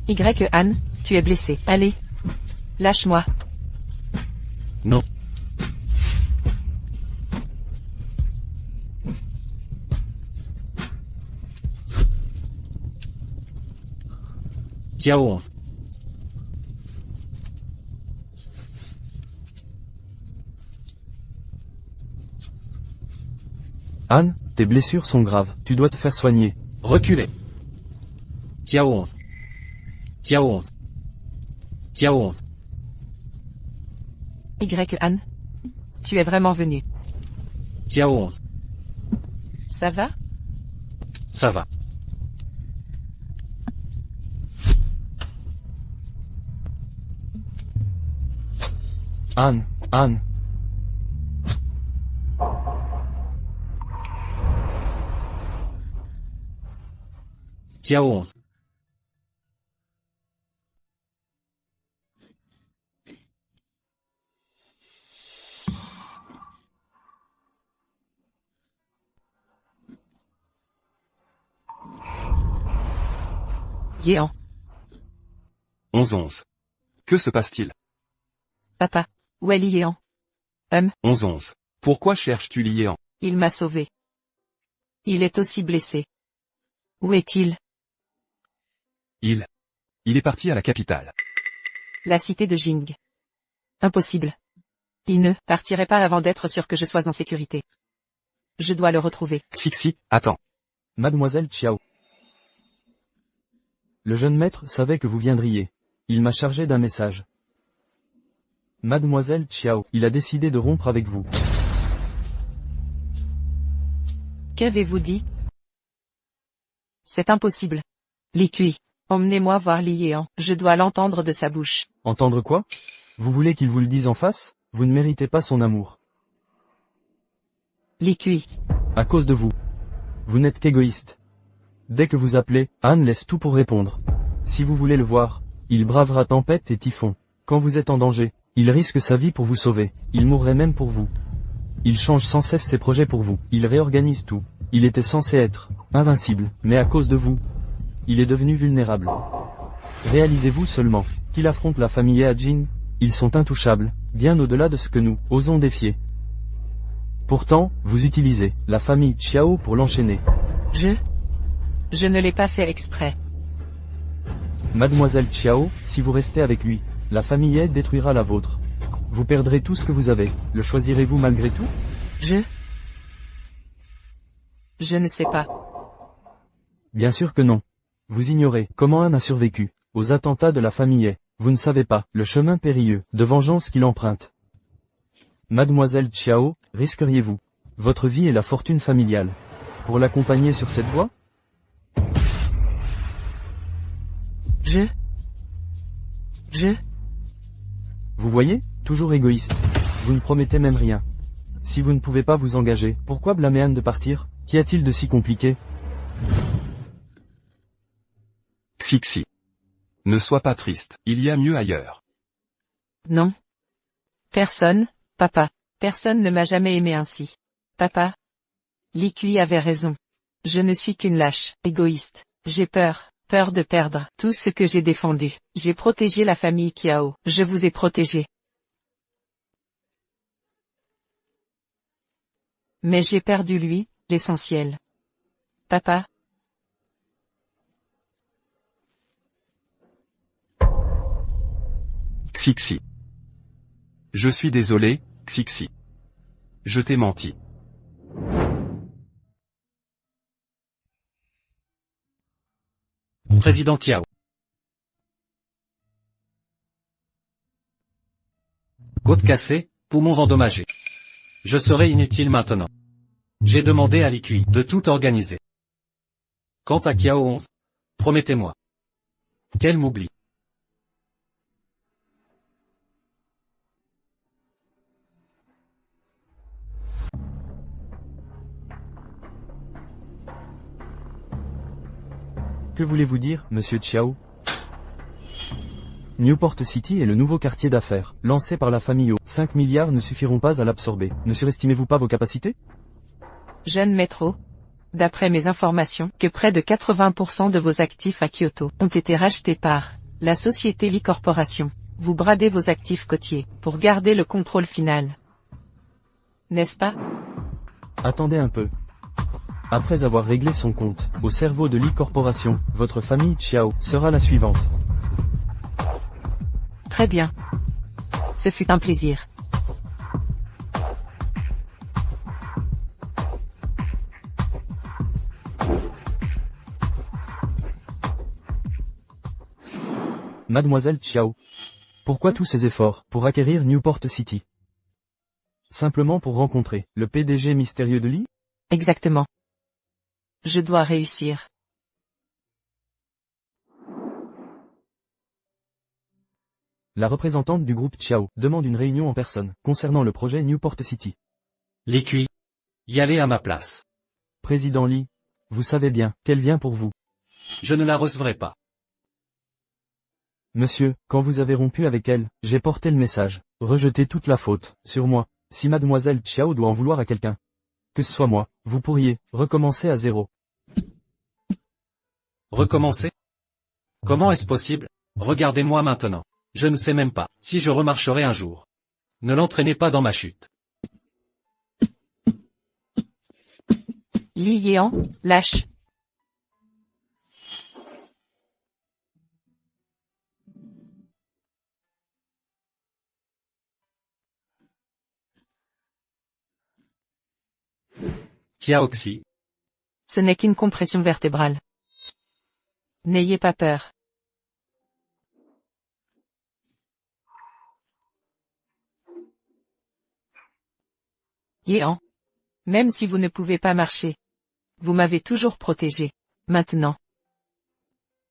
Y Anne, tu es blessé. Allez. Lâche-moi. Non. Kiao 11. Han, tes blessures sont graves. Tu dois te faire soigner. Reculez. Kiao 11. Kiao 11. Kiao 11. Y Anne. Tu es vraiment venu. Kiao 11. Ça va? Ça va. Han, Han. Kiao 11. Yéan. 11-11. Que se passe-t-il? Papa. Où est Yéan? 11-11. Pourquoi cherches-tu Liéan? Il m'a sauvé. Il est aussi blessé. Où est-il? Il est parti à la capitale. La cité de Jing. Impossible. Il ne partirait pas avant d'être sûr que je sois en sécurité. Je dois le retrouver. Xixi, attends. Mademoiselle Chiao. Le jeune maître savait que vous viendriez. Il m'a chargé d'un message. Mademoiselle Chiao, il a décidé de rompre avec vous. Qu'avez-vous dit? C'est impossible. Li Kui. Emmenez-moi voir Li Yean. Je dois l'entendre de sa bouche. Entendre quoi? Vous voulez qu'il vous le dise en face? Vous ne méritez pas son amour. Li Kui. À cause de vous. Vous n'êtes qu'égoïste. Dès que vous appelez, Anne laisse tout pour répondre. Si vous voulez le voir, il bravera tempête et typhon. Quand vous êtes en danger, il risque sa vie pour vous sauver. Il mourrait même pour vous. Il change sans cesse ses projets pour vous. Il réorganise tout. Il était censé être invincible, mais à cause de vous, il est devenu vulnérable. Réalisez-vous seulement qu'il affronte la famille Ajin. Ils sont intouchables, bien au-delà de ce que nous osons défier. Pourtant, vous utilisez la famille Chiao pour l'enchaîner. Je ne l'ai pas fait exprès. Mademoiselle Chiao, si vous restez avec lui, la famille Yi détruira la vôtre. Vous perdrez tout ce que vous avez. Le choisirez-vous malgré tout? Je ne sais pas. Bien sûr que non. Vous ignorez comment Anne a survécu aux attentats de la famille Yi. Vous ne savez pas le chemin périlleux de vengeance qu'il emprunte. Mademoiselle Chiao, risqueriez-vous votre vie et la fortune familiale pour l'accompagner sur cette voie? Vous voyez, toujours égoïste. Vous ne promettez même rien. Si vous ne pouvez pas vous engager, pourquoi blâmer Anne de partir? Qu'y a-t-il de si compliqué? Xixi. Ne sois pas triste, il y a mieux ailleurs. Non. Personne, papa. Personne ne m'a jamais aimé ainsi. Papa. Li Kui avait raison. Je ne suis qu'une lâche, égoïste. J'ai peur de perdre tout ce que j'ai défendu. J'ai protégé la famille Kiao. Je vous ai protégé. Mais j'ai perdu lui, l'essentiel. Papa. Xixi. Je suis désolé, Xixi. Je t'ai menti. Président Kiao. Côte cassée, poumons endommagés. Je serai inutile maintenant. J'ai demandé à Li Kui de tout organiser. Quant à Kiao 11, promettez-moi qu'elle m'oublie. Que voulez-vous dire, monsieur Chiao? Newport City est le nouveau quartier d'affaires, lancé par la famille O. 5 milliards ne suffiront pas à l'absorber. Ne surestimez-vous pas vos capacités? Jeune maître, d'après mes informations, que près de 80% de vos actifs à Kyoto ont été rachetés par la société Lee Corporation. Vous bradez vos actifs côtiers pour garder le contrôle final. N'est-ce pas? Attendez un peu. Après avoir réglé son compte au cerveau de Lee Corporation, votre famille Chiao sera la suivante. Très bien. Ce fut un plaisir. Mademoiselle Chiao. Pourquoi tous ces efforts pour acquérir Newport City? Simplement pour rencontrer le PDG mystérieux de Lee? Exactement. Je dois réussir. La représentante du groupe Chiao demande une réunion en personne concernant le projet Newport City. Li Kui. Y aller à ma place. Président Lee, vous savez bien qu'elle vient pour vous. Je ne la recevrai pas. Monsieur, quand vous avez rompu avec elle, j'ai porté le message. Rejetez toute la faute sur moi. Si mademoiselle Chiao doit en vouloir à quelqu'un, que ce soit moi, vous pourriez recommencer à zéro. Recommencer? Comment est-ce possible? Regardez-moi maintenant. Je ne sais même pas si je remarcherai un jour. Ne l'entraînez pas dans ma chute. Li Yean, lâche. Tiaoxi. Ce n'est qu'une compression vertébrale. N'ayez pas peur. Yehan. Même si vous ne pouvez pas marcher. Vous m'avez toujours protégé. Maintenant.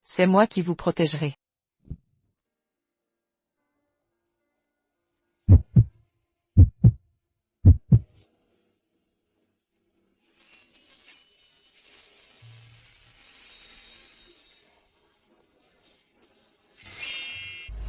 C'est moi qui vous protégerai.